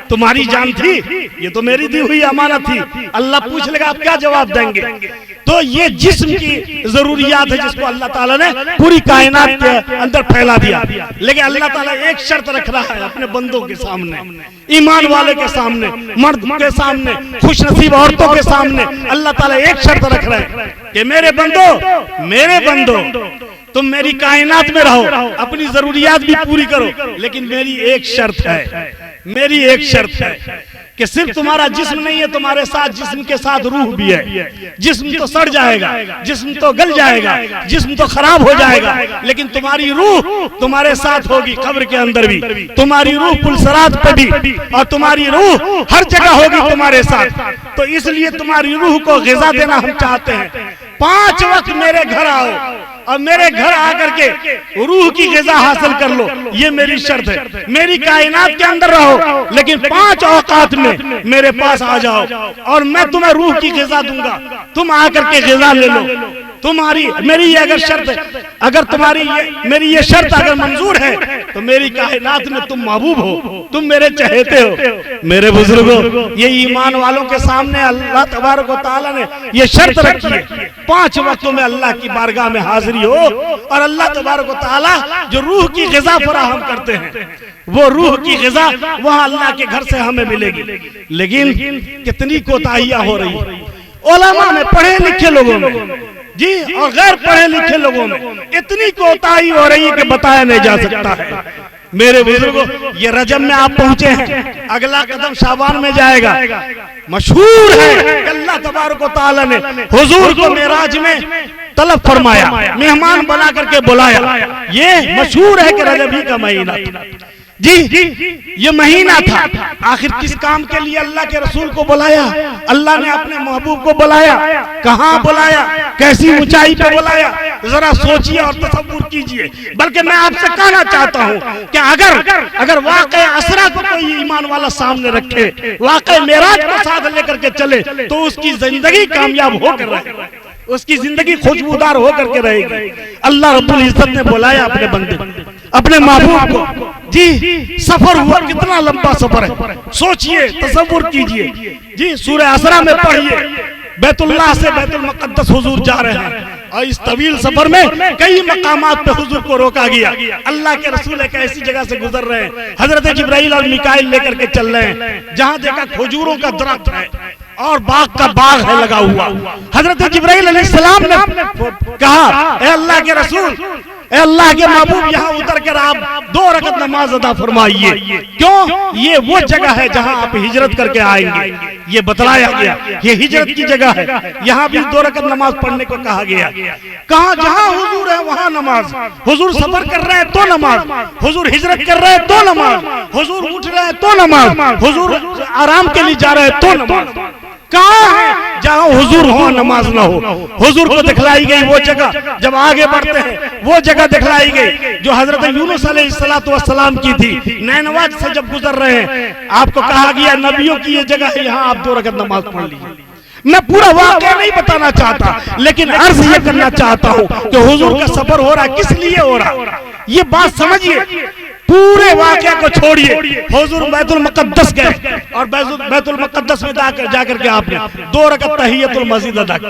تمہاری جان تھی، یہ تو میری دی ہوئی امانت تھی۔ اللہ پوچھ لے گا آپ کیا جواب دیں گے؟ تو یہ جسم کی ضروریات ہے جس کو اللہ تعالیٰ نے پوری کائنات کے اندر پھیلا دیا، لیکن اللہ تعالیٰ ایک شرط رکھ رہا ہے اپنے بندوں کے سامنے، ایمان والے کے سامنے، مرد کے سامنے، خوش نصیب عورتوں کے سامنے اللہ تعالیٰ ایک شرط رکھ رہے ہیں کہ میرے بندو تم میری کائنات میں رہو، اپنی ضروریات بھی پوری کرو، لیکن میری ایک شرط ہے کہ صرف تمہارا جسم نہیں ہے، تمہارے ساتھ جسم کے ساتھ روح بھی ہے۔ جسم تو سڑ جائے گا، جسم تو گل جائے گا، جسم تو خراب ہو جائے گا، لیکن تمہاری روح تمہارے ساتھ ہوگی، قبر کے اندر بھی تمہاری روح پلسرات پہ بھی، اور تمہاری روح ہر جگہ ہوگی تمہارے ساتھ۔ تو اس لیے تمہاری روح کو غذا دینا ہم چاہتے ہیں، 5 وقت میرے گھر آؤ اور میرے گھر آ کر کے روح کی غذا حاصل کر لو، یہ میری شرط ہے۔ میری کائنات کے اندر رہو، لیکن 5 اوقات میں میرے پاس آ جاؤ اور میں تمہیں روح کی غذا دوں گا، تم آ کر کے غذا لے لو۔ میری یہ اگر شرط ہے، اگر میری یہ شرط اگر منظور ہے تو میری کائنات میں تم محبوب ہو، تم میرے چہیتے ہو۔ میرے بزرگوں، یہ ایمان والوں کے سامنے اللہ تبارک و تعالیٰ نے یہ شرط رکھی ہے، 5 وقتوں میں اللہ کی بارگاہ میں حاضری ہو، اور اللہ تبارک و تعالیٰ جو روح کی غذا فراہم کرتے ہیں، وہ روح کی غذا وہاں اللہ کے گھر سے ہمیں ملے گی۔ لیکن کتنی کوتاہیاں ہو رہی ہیں علماء میں، پڑھے لکھے لوگوں میں، جی اور غیر پڑھے لکھے لوگوں میں اتنی کوتاہی ہو رہی ہے کہ بتایا نہیں جا سکتا ہے۔ میرے بزرگوں، یہ رجب میں آپ پہنچے ہیں، اگلا قدم شعبان میں جائے گا۔ مشہور ہے کہ اللہ تبارک و تعالیٰ نے حضور کو معراج میں طلب فرمایا، مہمان بنا کر کے بلایا۔ یہ مشہور ہے کہ رجب ہی کا مہینہ تھا، جی یہ مہینہ تھا۔ آخر کس کام کے لیے اللہ کے رسول کو بلایا؟ اللہ نے اپنے محبوب کو بلایا، کہاں بلایا، کیسی اونچائی پہ بلایا، ذرا سوچئے اور تصور کیجئے۔ بلکہ میں آپ سے کہنا چاہتا ہوں کہ اگر واقع اسرا کو کوئی ایمان والا سامنے رکھے، واقع معراج کو ساتھ لے کر کے چلے، تو اس کی زندگی کامیاب ہو کر رہے، اس کی زندگی خوشبودار ہو کر کے رہے گی۔ اللہ رب العزت نے بلایا اپنے بندے، اپنے محبوب کو، جی سفر ہوا، کتنا لمبا سفر ہے، سوچئے، تصور کیجئے۔ جی سورہ اسرا میں پڑھئے، بیت اللہ سے بیت المقدس حضور جا رہے ہیں، اور اس طویل سفر میں کئی مقامات پہ حضور کو روکا گیا۔ اللہ کے رسول ایک ایسی جگہ سے گزر رہے ہیں، حضرت جبرائیل اور میکائیل لے کر کے چل رہے ہیں، جہاں دیکھا کھجوروں کا درخت ہے اور باغ کا باغ ہے لگا ہوا۔ حضرت جبرائیل علیہ السلام نے کہا، اے اللہ کے رسول، اے اللہ کے محبوب، یہاں اتر کر آپ 2 رکعت نماز ادا فرمائیے۔ کیوں؟ یہ وہ جگہ ہے جہاں آپ ہجرت کر کے آئیں گے، یہ بتلایا گیا، یہ ہجرت کی جگہ ہے، یہاں بھی 2 رکعت نماز پڑھنے کو کہا گیا۔ کہاں جہاں حضور ہے وہاں نماز، حضور سفر کر رہے ہیں تو نماز، حضور ہجرت کر رہے ہیں تو نماز، حضور اٹھ رہے ہیں تو نماز، حضور آرام کے لیے جا رہے ہیں تو نماز۔ کہاں ہے جہاں حضور ہو نماز نہ ہو؟ حضور کو دکھلائی گئی وہ جگہ، جب آگے بڑھتے ہیں وہ جگہ دکھلائی گئی جو حضرت یونس علیہ السلام کی تھی۔ نینوا سے جب گزر رہے ہیں، آپ کو کہا گیا نبیوں کی یہ جگہ ہے، یہاں آپ 2 رکعت نماز پڑھ لیجیے۔ میں پورا واقعہ نہیں بتانا چاہتا، لیکن عرض یہ کرنا چاہتا ہوں کہ حضور کا سفر ہو رہا کس لیے ہو رہا؟ یہ بات سمجھیے، پورے واقعہ کو چھوڑیے، حضور بیت المقدس گئے اور بیت المقدس میں جا کر کے آپ نے 2 رکعت تحیت المسجد ادا کی۔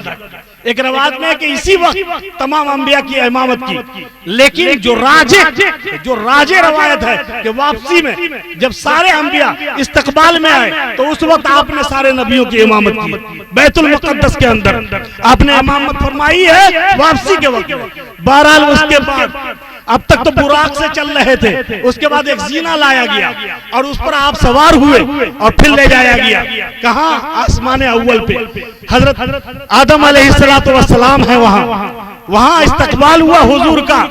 ایک روایت میں ہے کہ اسی وقت تمام انبیاء کی امامت کی، لیکن جو راجح روایت ہے کہ واپسی میں جب سارے انبیاء استقبال میں آئے تو اس وقت آپ نے سارے نبیوں کی امامت کی بیت المقدس کے اندر، آپ نے امامت فرمائی ہے واپسی کے وقت۔ بہرحال اس کے بعد اب تک تو براق سے چل رہے تھے، اس کے بعد ایک زینہ لایا گیا اور اس پر آپ سوار ہوئے اور پھر لے جایا گیا کہاں؟ آسمان اول پہ۔ حضرت آدم علیہ السلام ہے وہاں استقبال ہوا حضور کا،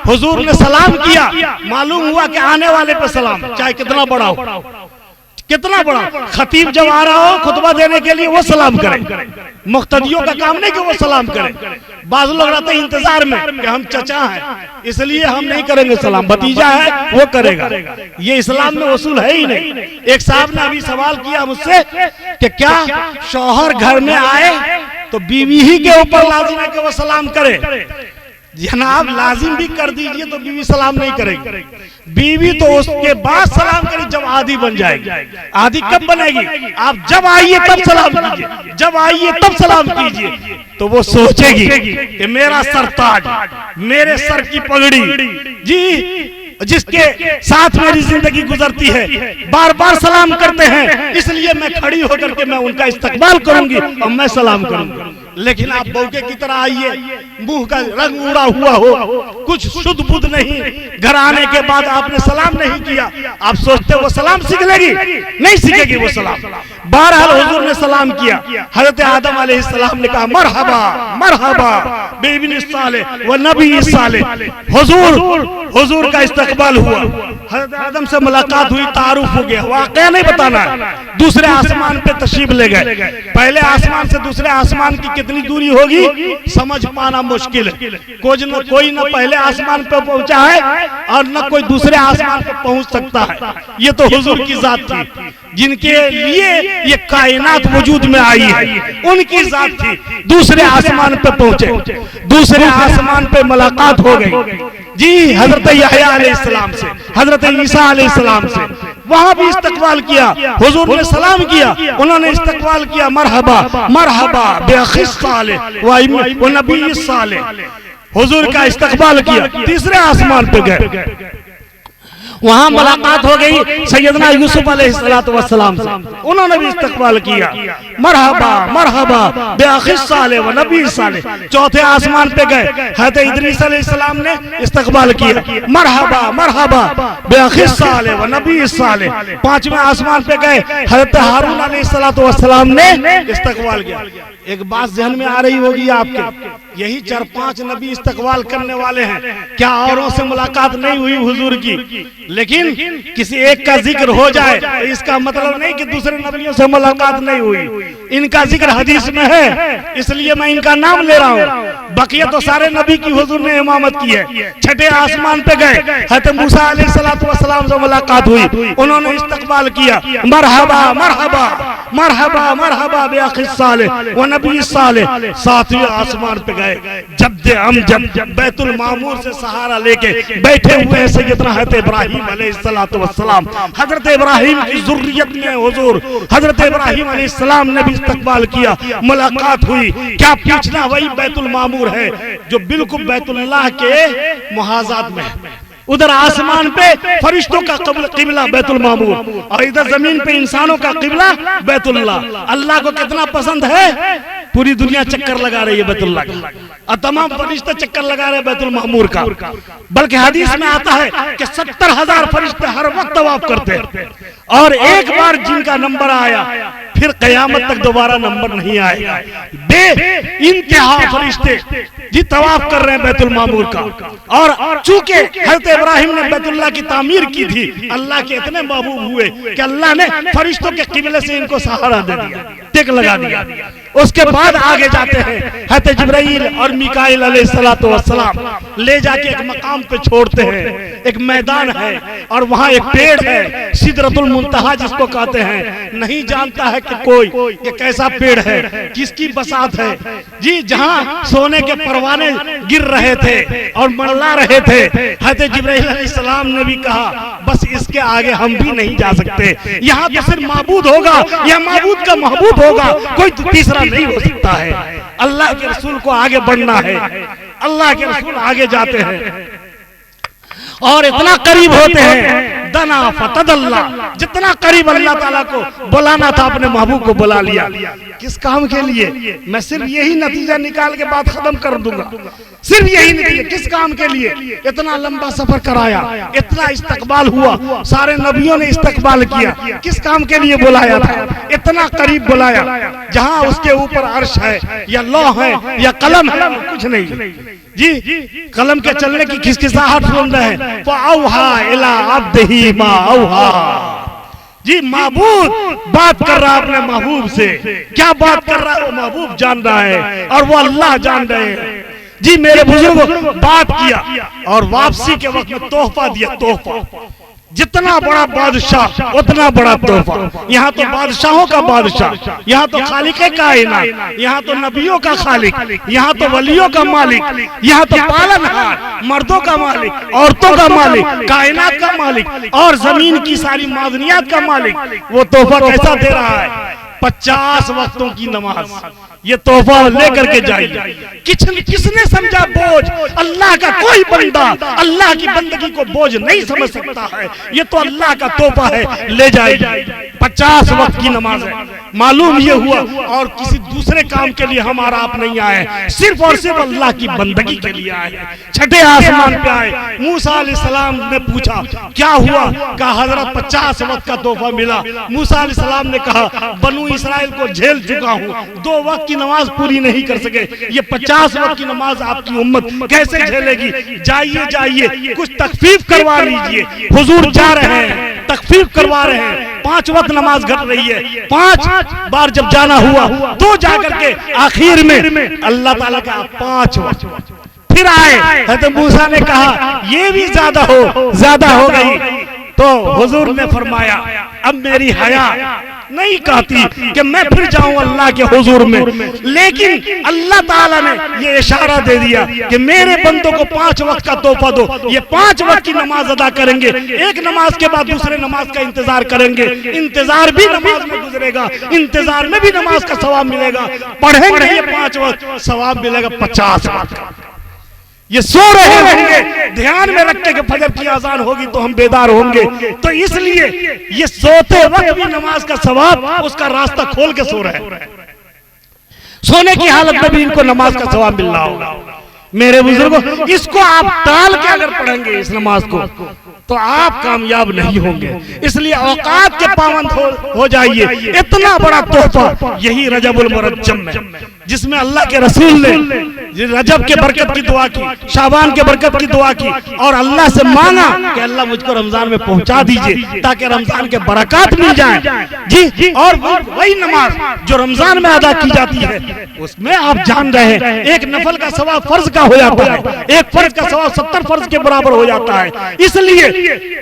حضور نے سلام کیا، معلوم ہوا کہ آنے والے پہ سلام، چاہے کتنا بڑا ہو، کتنا بڑا خطیب جب آ رہا ہو خطبہ دینے کے لیے وہ سلام کرے، مقتدیوں کا کام نہیں کہ وہ سلام کرے۔ بعض لوگ رہتے ہیں انتظار میں کہ ہم چچا ہیں اس لیے ہم نہیں کریں گے سلام، بھتیجا ہے وہ کرے گا، یہ اسلام میں اصول ہے ہی نہیں۔ ایک صاحب نے ابھی سوال کیا مجھ سے کہ کیا شوہر گھر میں آئے تو بیوی ہی کے اوپر لازم ہے کہ وہ سلام کرے؟ جناب لازم بھی کر دیجئے تو بیوی سلام نہیں کرے گی، بیوی تو اس کے بعد سلام کرے جب عادی بن جائے گی۔ عادی کب بنے گی؟ آپ جب آئیے تب سلام کیجئے، جب آئیے تب سلام کیجئے، تو وہ سوچے گی کہ میرا سرتاج، میرے سر کی پگڑی، جی جس کے ساتھ میری زندگی گزرتی ہے، بار بار سلام کرتے ہیں، اس لیے میں کھڑی ہو کر کے میں ان کا استقبال کروں گی اور میں سلام کروں گی۔ لیکن آپ بوکے کی طرح آئیے، منہ کا رنگ اڑا ہوا ہو، کچھ شدھ بدھ نہیں، گھر آنے کے بعد آپ نے سلام نہیں کیا، آپ سوچتے وہ سلام سیکھ لے گی؟ نہیں سیکھے گی وہ سلام۔ بہرحال حضور نے سلام کیا، حضرت آدم علیہ السلام نے کہا مرحبا مرحبا بابن الصالح و نبی الصالح۔ حضور کا استقبال ہوا، حضرت آدم سے ملاقات ہوئی، تعارف ہو گیا، واقعہ نہیں بتانا ہے۔ دوسرے آسمان پہ تشریف لے گئے، پہلے آسمان سے دوسرے آسمان کی کتنی دوری ہوگی سمجھ پانا مشکل ہے، کوئی نہ پہلے آسمان پہ پہنچا ہے اور نہ کوئی دوسرے آسمان پہ پہنچ سکتا ہے۔ یہ تو حضور کی ذات تھی جن کے لیے یہ کائنات وجود میں آئی ہے، ان کی ذات تھی، دوسرے آسمان پہ پہنچے، دوسرے آسمان پہ ملاقات ہو گئی جی حضرت یحییٰ علیہ السلام سے، حضرت عیسیٰ علیہ السلام سے، وہاں بھی استقبال کیا، حضور نے سلام کیا، انہوں نے استقبال کیا، مرحبا مرحبا بأخی الصالح و نبی الصالح، حضور کا استقبال کیا۔ تیسرے آسمان پہ گئے، وہاں ملاقات ہو گئی سیدنا یوسف علیہ السلام سے، انہوں نے بھی استقبال کیا، مرحبا مرحبا بأخی الصالح و نبی الصالح۔ چوتھے آسمان پہ گئے، حضرت ادریس علیہ السلام نے استقبال کیا، مرحبا مرحبا بأخی الصالح و نبی الصالح۔ پانچویں آسمان پہ گئے، حضرت ہارون علیہ السلام نے استقبال کیا۔ ایک بات ذہن میں آ رہی ہوگی آپ کے، یہی 4-5 نبی استقبال کرنے والے ہیں، کیا اوروں سے ملاقات نہیں ہوئی حضور کی؟ لیکن کسی ایک کا ذکر ہو جائے اس کا مطلب نہیں کہ دوسرے نبیوں سے ملاقات نہیں ہوئی، ان کا ذکر حدیث میں ہے، اس لیے میں ان کا نام لے رہا ہوں۔ بقیہ تو سارے نبی کی حضور نے امامت کی ہے۔ چھٹے آسمان پہ گئے، حضرت موسیٰ علیہ السلام سے ملاقات ہوئی، انہوں نے استقبال کیا، مرحبا مرحبا مرحبا مرحبا بأخی الصالح و نبی الصالح۔ ساتویں آسمان پہ گئے، جد امجد بیت المعمور سے سہارا لے کے بیٹھے ہوئے ہیں سیدنا حضرت ابراہیم علیہ السلام، حضرت ابراہیم کی ذریت میں حضور، حضرت ابراہیم علیہ السلام نے بھی استقبال کیا، ملاقات ہوئی۔ کیا پوچھنا، وہی بیت المعمور ہے جو بالکل بیت اللہ کے محاذات میں ہے، ادھر آسمان پہ فرشتوں کا قبلہ بیت المعمور اور ادھر زمین پہ انسانوں کا قبلہ بیت اللہ۔ اللہ کو کتنا پسند ہے، پوری دنیا چکر لگا رہی ہے بیت اللہ کا، اور تمام فرشتے چکر لگا رہے ہیں بیت المعمور کا، بلکہ حدیث میں آتا ہے کہ 70,000 فرشتے ہر وقت طواف کرتے ہیں، اور ایک بار جن کا نمبر آیا پھر قیامت تک دوبارہ نمبر نہیں آئے گا۔ بے انتہا فرشتے جی طواف کر رہے ہیں بیت المعمور کا، اور چونکہ حضرت ابراہیم نے بیت اللہ کی تعمیر کی تھی، اللہ کے اتنے محبوب ہوئے کہ اللہ نے فرشتوں کے قبلے سے ان کو سہارا دے دیا، ٹک لگا دیا۔ اس کے بعد آگے جاتے ہیں، حضرت جبرائیل اور میکائیل علیہ السلام لے جا کے ایک مقام پہ چھوڑتے ہیں، ایک میدان ہے اور وہاں ایک پیڑ ہے سدرۃ المنتہا جس کو کہتے ہیں. نہیں جانتا ہے کہ کوئی یہ کیسا پیڑ ہے, کس کی بساط ہے جی, جہاں سونے کے پروانے گر رہے تھے اور منڈلا رہے تھے. حضرت جبرائیل علیہ السلام نے بھی کہا بس اس کے آگے ہم بھی نہیں جا سکتے, یہاں تو صرف معبود ہوگا, یہ معبود کا محبوب ہوگا, کوئی تیسرا نہیں ہو سکتا ہے. اللہ کے رسول کو آگے بڑھنا ہے, اللہ کے رسول آگے جاتے ہیں اور اتنا قریب ہوتے ہیں. دنا فتد اللہ, جتنا قریب اللہ تعالیٰ کو بلانا تھا اپنے محبوب کو بلا لیا. کس کام کے لیے؟ میں صرف یہی نتیجہ نکال کے بات ختم کر دوں گا, صرف یہی نتیجہ. کس کام کے لیے اتنا لمبا سفر کرایا, اتنا استقبال ہوا, سارے نبیوں نے استقبال کیا, کس کام کے لیے بلایا تھا؟ اتنا قریب بلایا جہاں اس کے اوپر عرش ہے یا لوح ہے یا قلم ہے, کچھ نہیں جی. قلم کے چلنے کی کھسکھساہٹ سن رہے ہیں. فَأَوْحَا إِلَىٰ عَبْدِهِ مَا أَوْحَا جی. معبود بات کر رہا اپنے محبوب سے, کیا بات کر رہا ہے وہ محبوب جان رہا ہے اور وہ اللہ جان رہے ہیں جی. میرے بزرگوں بات کیا اور واپسی کے وقت میں تحفہ دیا. تحفہ جتنا بڑا بادشاہ اتنا بڑا تحفہ. یہاں تو بادشاہوں کا بادشاہ, یہاں تو خالق کائنات, یہاں تو نبیوں کا خالق, یہاں تو ولیوں کا مالک, یہاں تو پالنہار, مردوں کا مالک, عورتوں کا مالک, کائنات کا مالک اور زمین کی ساری معدنیات کا مالک. وہ تحفہ کیسا دے رہا ہے؟ 50 وقتوں کی نماز. یہ تحفہ لے کر کے جائیے. کس نے سمجھا بوجھ؟ اللہ کا کوئی بندہ اللہ کی بندگی کو بوجھ نہیں سمجھ سکتا ہے. یہ تو اللہ کا تحفہ ہے, لے جائیے. 50 وقت کی نماز ہے. معلوم یہ ہوا اور کسی دوسرے کام کے لیے ہمارا آپ نہیں آئے, صرف اور صرف اللہ کی بندگی کے لیے آئے. چھٹے آسمان پہ آئے. موسیٰ علیہ السلام نے پوچھا کیا ہوا؟ کہا حضرت 50 وقت کا تحفہ ملا. موسیٰ علیہ السلام نے کہا بنو اسرائیل کو جھیل چکا ہوں, 2 وقت کی نماز پوری نہیں کر سکے, یہ 50 وقت کی نماز آپ کی امت کیسے جھیلے گی؟ جائیے کچھ تخفیف کروا لیجئے. حضور جا رہے ہیں, تخفیف کروا رہے ہیں. 5 وقت نماز گھٹ رہی ہے. 5 بار جب جانا ہوا تو جا کر کے آخر میں اللہ تعالیٰ کا 5 وقت پھر آئے. حضرت موسیٰ نے کہا یہ بھی زیادہ ہو گئی. تو حضور نے فرمایا اب میری حیا نہیں کہتی کہ میں پھر جاؤں اللہ کے حضور میں, لیکن اللہ تعالیٰ نے یہ اشارہ دے دیا کہ میرے بندوں کو 5 وقت کا تحفہ دو. یہ 5 وقت کی نماز ادا کریں گے, ایک نماز کے بعد دوسرے نماز کا انتظار کریں گے. انتظار بھی نماز میں گزرے گا, انتظار میں بھی نماز کا ثواب ملے گا. پڑھیں گے یہ 5 وقت, ثواب ملے گا 50 وقت. یہ سو رہے ہوں گے, دھیان میں رکھتے کہ فجر کی اذان ہوگی تو ہم بیدار ہوں گے. تو اس لیے یہ سوتے وقت بھی نماز کا ثواب, اس کا راستہ کھول کے سو رہے ہیں. سونے کی حالت میں بھی ان کو نماز کا ثواب مل رہا ہوگا. میرے بزرگوں اس کو آپ ٹال کے اگر پڑھیں گے اس نماز کو تو آپ کامیاب نہیں ہوں گے. اس لیے اوقات کے پابند ہو جائیے. اتنا بڑا تحفہ یہی رجب المرجم میں, جس میں اللہ کے رسول نے رجب کے برکت کی دعا کی, شعبان کے برکت کی دعا کی اور اللہ سے مانگا کہ اللہ مجھ کو رمضان میں پہنچا دیجئے تاکہ رمضان کے برکات مل جائیں. جی, اور وہی نماز جو رمضان میں ادا کی جاتی ہے اس میں آپ جان رہے ہیں ایک نفل کا ثواب فرض کا ہو جاتا ہے, ایک فرض کا ثواب 70 فرض کے برابر ہو جاتا ہے. اس لیے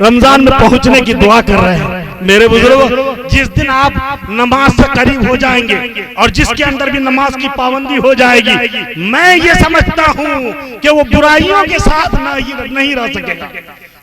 رمضان میں پہنچنے کی دعا کر رہے ہیں. میرے بزرگوں جس دن آپ نماز سے قریب ہو جائیں گے اور جس کے اندر بھی نماز کی پابندی ہو جائے گی, میں یہ سمجھتا ہوں کہ وہ برائیوں کے ساتھ نہیں رہ سکے گا.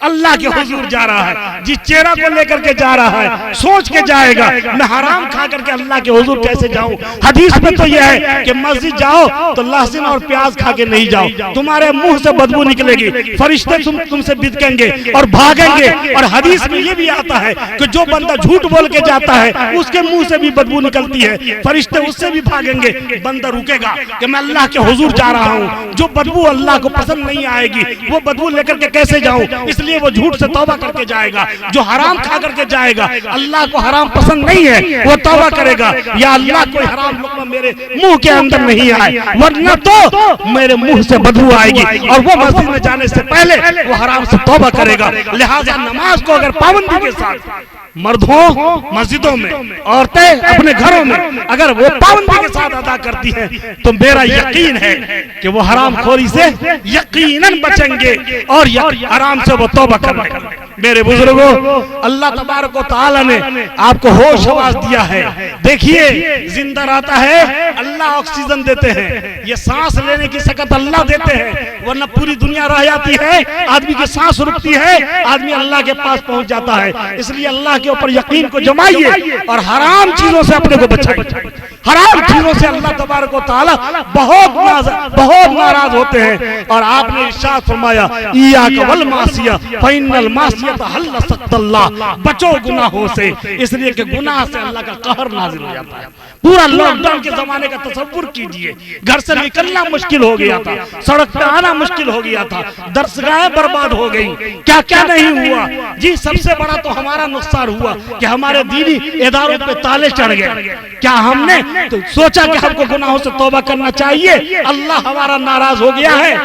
اللہ کے حضور جا رہا ہے, جس چہرہ کو لے کر کے جا رہا ہے سوچ کے جائے گا میں حرام کھا کر کے اللہ کے حضور کیسے جاؤں. حدیث میں تو یہ ہے کہ مسجد جاؤ تو لہسن اور پیاز کھا کے نہیں جاؤ, تمہارے منہ سے بدبو نکلے گی, فرشتے تم سے بدکیں گے اور بھاگیں گے. اور حدیث میں یہ بھی آتا ہے کہ جو بندہ جھوٹ بول کے جاتا ہے اس کے منہ سے بھی بدبو نکلتی ہے, فرشتے اس سے بھی بھاگیں گے. بندہ رکے گا کہ میں اللہ کے حضور جا رہا ہوں, جو بدبو اللہ کو پسند نہیں آئے گی وہ بدبو لے کر کے کیسے جاؤں. اس لیے وہ جھوٹ سے توبہ کر کے جائے گا. جو حرام کھا کر کے جائے گا, اللہ کو حرام پسند نہیں ہے, وہ توبہ کرے گا یا اللہ کوئی حرام لقمہ میرے منہ کے اندر نہیں آئے, ورنہ تو میرے منہ سے بدبو آئے گی. اور وہ مسجد میں جانے سے پہلے وہ حرام سے توبہ کرے گا. لہٰذا نماز کو اگر پابندی کے ساتھ مرد ہوں مسجدوں میں, عورتیں اپنے گھروں میں, اگر وہ پابندی کے ساتھ نماز ادا کرتی ہیں تو میرا یقین ہے کہ وہ حرام خوری سے یقیناً بچیں گے اور حرام سے وہ توبہ کریں گے۔ میرے بزرگوں، اللہ تبارک و تعالی نے آپ کو ہوش حواس دیا ہے۔ دیکھیے زندہ رہتا ہے اللہ آکسیجن دیتے ہیں، یہ سانس لینے کی سکت اللہ دیتے ہیں، ورنہ پوری دنیا رہ جاتی ہے، آدمی کی سانس رکتی ہے، آدمی اللہ کے پاس پہنچ جاتا ہے۔ اس لیے اللہ کے اوپر یقین کو جمائیے اور حرام چیزوں سے اپنے کو بچائیے۔ حرام چیزوں سے اللہ تبارک و تعالی بہت ناراض ہوتے ہیں، اور آپ نے ارشاد فرمایا ایاک والمعصیہ فإن المعصیۃ حل سخط اللہ، بچو گناہوں سے، اس لیے کہ گناہ سے اللہ کا قہر نازل ہو جاتا ہے۔ پورا لاک ڈاؤن کے زمانے کا تصور کیجئے، گھر سے نکلنا مشکل ہو گیا تھا، سڑک پہ آنا مشکل ہو گیا تھا، درسگاہیں برباد ہو گئی، کیا کیا نہیں ہوا۔ جی سب سے بڑا تو ہمارا نقصان ہوا کہ ہمارے دینی اداروں پہ تالے چڑھ گئے۔ کیا ہم نے تو سوچا کہ ہم کو گناہوں سے توبہ کرنا چاہیے؟ اللہ ہمارا ناراض ہو گیا ہے،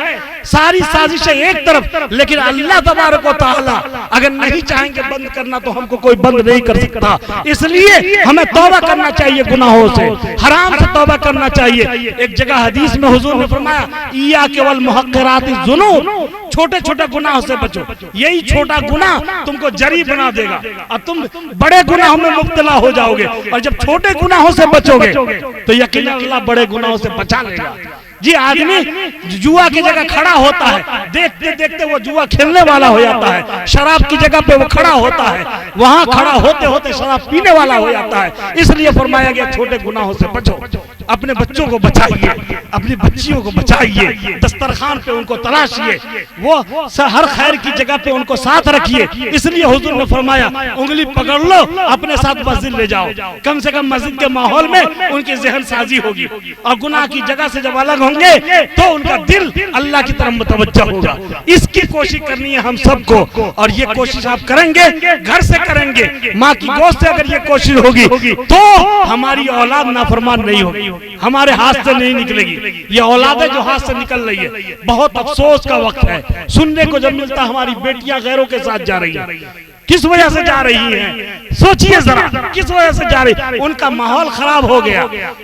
ساری سازشیں ایک طرف، لیکن اللہ تبارک و تعالی اگر نہیں چاہیں گے بند کرنا تو ہم کو کوئی بند نہیں کر سکتا۔ اس لیے ہمیں توبہ کرنا چاہیے گناہوں سے، حرام سے توبہ کرنا چاہیے۔ ایک جگہ حدیث میں حضور نے فرمایا ایاک والمحقرات الذنوب، چھوٹے چھوٹے گناہوں سے بچو، یہی چھوٹا گناہ تم کو جری بنا دے گا اور تم بڑے گناہوں میں مبتلا ہو جاؤ گے، اور جب چھوٹے گناہوں سے بچو گے تو یقیناً اللہ بڑے گناہوں سے بچا لے گا۔ جی آدمی جوا کی جگہ کھڑا ہوتا ہے، دیکھتے دیکھتے وہ جوا کھیلنے والا ہو جاتا ہے، شراب کی جگہ پہ وہ کھڑا ہوتا ہے، وہاں کھڑا ہوتے ہوتے شراب پینے والا ہو جاتا ہے۔ اس لیے فرمایا گیا چھوٹے گناہوں سے بچو، اپنے بچوں کو بچائیے، اپنی بچیوں کو بچائیے، دسترخوان پہ ان کو تلاشیے، وہ ہر خیر کی جگہ پہ ان کو ساتھ رکھیے۔ اس لیے حضور نے فرمایا انگلی پکڑ لو اپنے ساتھ مسجد لے جاؤ، کم سے کم مسجد کے ماحول میں ان کی ذہن سازی ہوگی، اور گناہ کی جگہ سے جب الگ ہوں گے تو ان کا دل اللہ کی طرف متوجہ ہوگا۔ اس کی کوشش کرنی ہے ہم سب کو، اور یہ کوشش آپ کریں گے، گھر سے کریں گے، ماں کی گوشت سے اگر یہ کوشش ہوگی تو ہماری اولاد نافرمان نہیں ہوگی، ہمارے ہاتھ سے نہیں نکلے گی۔ یہ اولادیں جو ہاتھ سے نکل رہی ہے بہت افسوس کا وقت ہے، سننے کو جب ملتا ہماری بیٹیاں غیروں کے ساتھ جا رہی ہیں، کس وجہ سے جا رہی ہیں؟ سوچئے ذرا کس وجہ سے جا رہی؟ ان کا ماحول خراب ہو گیا،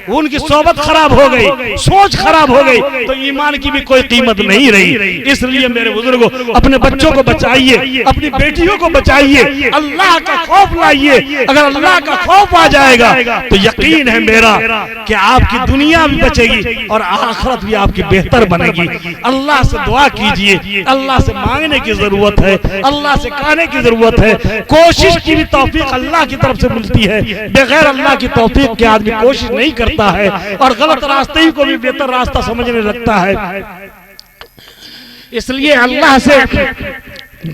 ان کی صحبت خراب ہو گئی، سوچ خراب ہو گئی، تو ایمان کی بھی کوئی قیمت نہیں رہی۔ اس لیے میرے بزرگوں اپنے بچوں کو بچائیے، اپنی بیٹیوں کو بچائیے، اللہ کا خوف لائیے۔ اگر اللہ کا خوف آ جائے گا تو یقین ہے میرا کہ آپ کی دنیا بھی بچے گی اور آخرت بھی آپ کی بہتر بنے گی۔ اللہ سے دعا کیجئے، اللہ سے مانگنے کی ضرورت ہے، اللہ سے کہنے کی ضرورت ہے۔ کوشش کی بھی توفیق اللہ کی طرف سے ملتی ہے، بغیر اللہ کی توفیق کے آدمی کوشش نہیں کرتا ہے اور غلط راستے ہی کو بھی بہتر راستہ سمجھنے لگتا ہے۔ اس لیے اللہ سے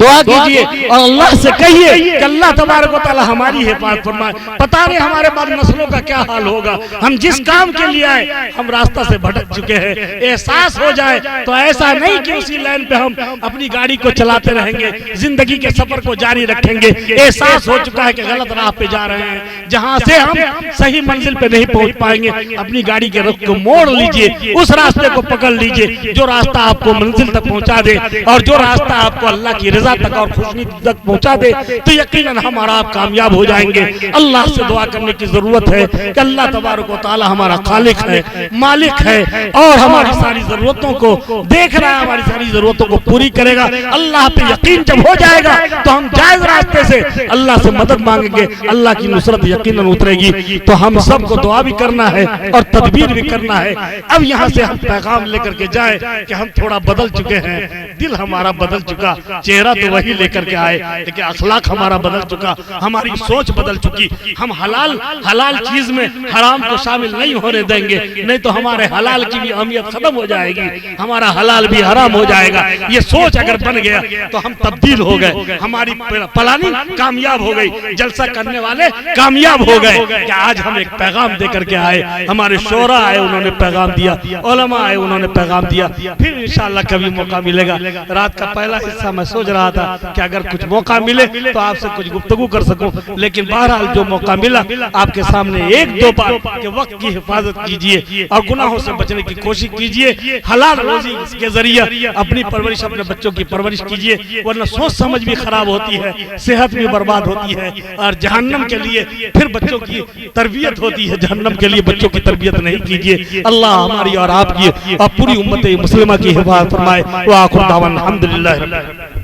دعا کیجئے اور اللہ سے کہیے کہ اللہ تبارک و تعالی ہماری حفاظت فرمائے۔ پتہ نہیں ہمارے بعد نسلوں کا کیا حال ہوگا، ہم جس کام کے لیے آئے ہم راستہ سے بھٹک چکے ہیں۔ احساس ہو جائے تو ایسا نہیں کہ اسی لائن پہ ہم اپنی گاڑی کو چلاتے رہیں گے، زندگی کے سفر کو جاری رکھیں گے۔ احساس ہو چکا ہے کہ غلط راہ پہ جا رہے ہیں، جہاں سے ہم صحیح منزل پہ نہیں پہنچ پائیں گے، اپنی گاڑی کے رخ کو موڑ لیجئے، اس راستے کو پکڑ لیجئے جو راستہ آپ کو منزل تک پہنچا دے، اور جو راستہ آپ کو اللہ کی رضا تک اور خوشنودی تک پہنچا دے، تو یقیناً ہمارا آپ کامیاب ہو جائیں گے۔ اللہ سے دعا کرنے کی ضرورت ہے کہ اللہ تبارک و تعالی ہمارا خالق ہے، مالک ہے، اور ہماری ساری ضرورتوں کو دیکھ رہا ہے، ہماری ساری ضرورتوں کو پوری کرے گا۔ اللہ پہ یقین جب ہو جائے گا تو ہم جائز راستے سے اللہ سے مدد مانگیں گے، اللہ کی نصرت یقیناً اترے گی۔ تو ہم سب کو دعا بھی کرنا ہے اور تدبیر بھی کرنا ہے۔ اب یہاں سے ہم پیغام لے کر کے جائیں کہ ہم تھوڑا بدل چکے ہیں، دل ہمارا بدل چکا، چہرہ تو وہی لے کر کے آئے لیکن اخلاق ہمارا بدل چکا، ہماری سوچ بدل چکی۔ ہم حلال چیز میں حرام کو شامل نہیں ہونے دیں گے، نہیں تو ہمارے حلال کی بھی اہمیت ختم ہو جائے گی، ہمارا حلال بھی حرام ہو جائے گا۔ یہ سوچ اگر بن گیا تو ہم تبدیل ہو گئے، ہماری پلاننگ کامیاب ہو گئی، جلسہ کرنے والے کامیاب ہو گئے کہ آج ہم ایک پیغام دے کر کے آئے۔ ہمارے شورا آئے، انہوں نے پیغام دیا، علماء آئے، انہوں نے پیغام دیا۔ پھر انشاءاللہ کبھی موقع ملے گا۔ رات کا پہلا حصہ میں سوچ رہا رہا تھا کہ اگر کچھ موقع ملے تو آپ سے کچھ گفتگو کر سکوں، لیکن بہرحال جو موقع ملا آپ کے سامنے ایک دو بار کہ وقت کی حفاظت کیجئے اور گناہوں سے بچنے کی کوشش کیجئے، حلال روزی کے ذریعے اپنی پرورش، اپنے بچوں کی پرورش کیجئے، ورنہ سوچ سمجھ بھی خراب ہوتی ہے، صحت بھی برباد ہوتی ہے، اور جہنم کے لیے پھر بچوں کی تربیت ہوتی ہے، جہنم کے لیے بچوں کی تربیت نہیں کیجئے۔ اللہ ہماری اور آپ کی اور پوری امت مسلمہ کی حفاظت فرمائے۔ وآخر دعوانا الحمدللہ رب العالمین۔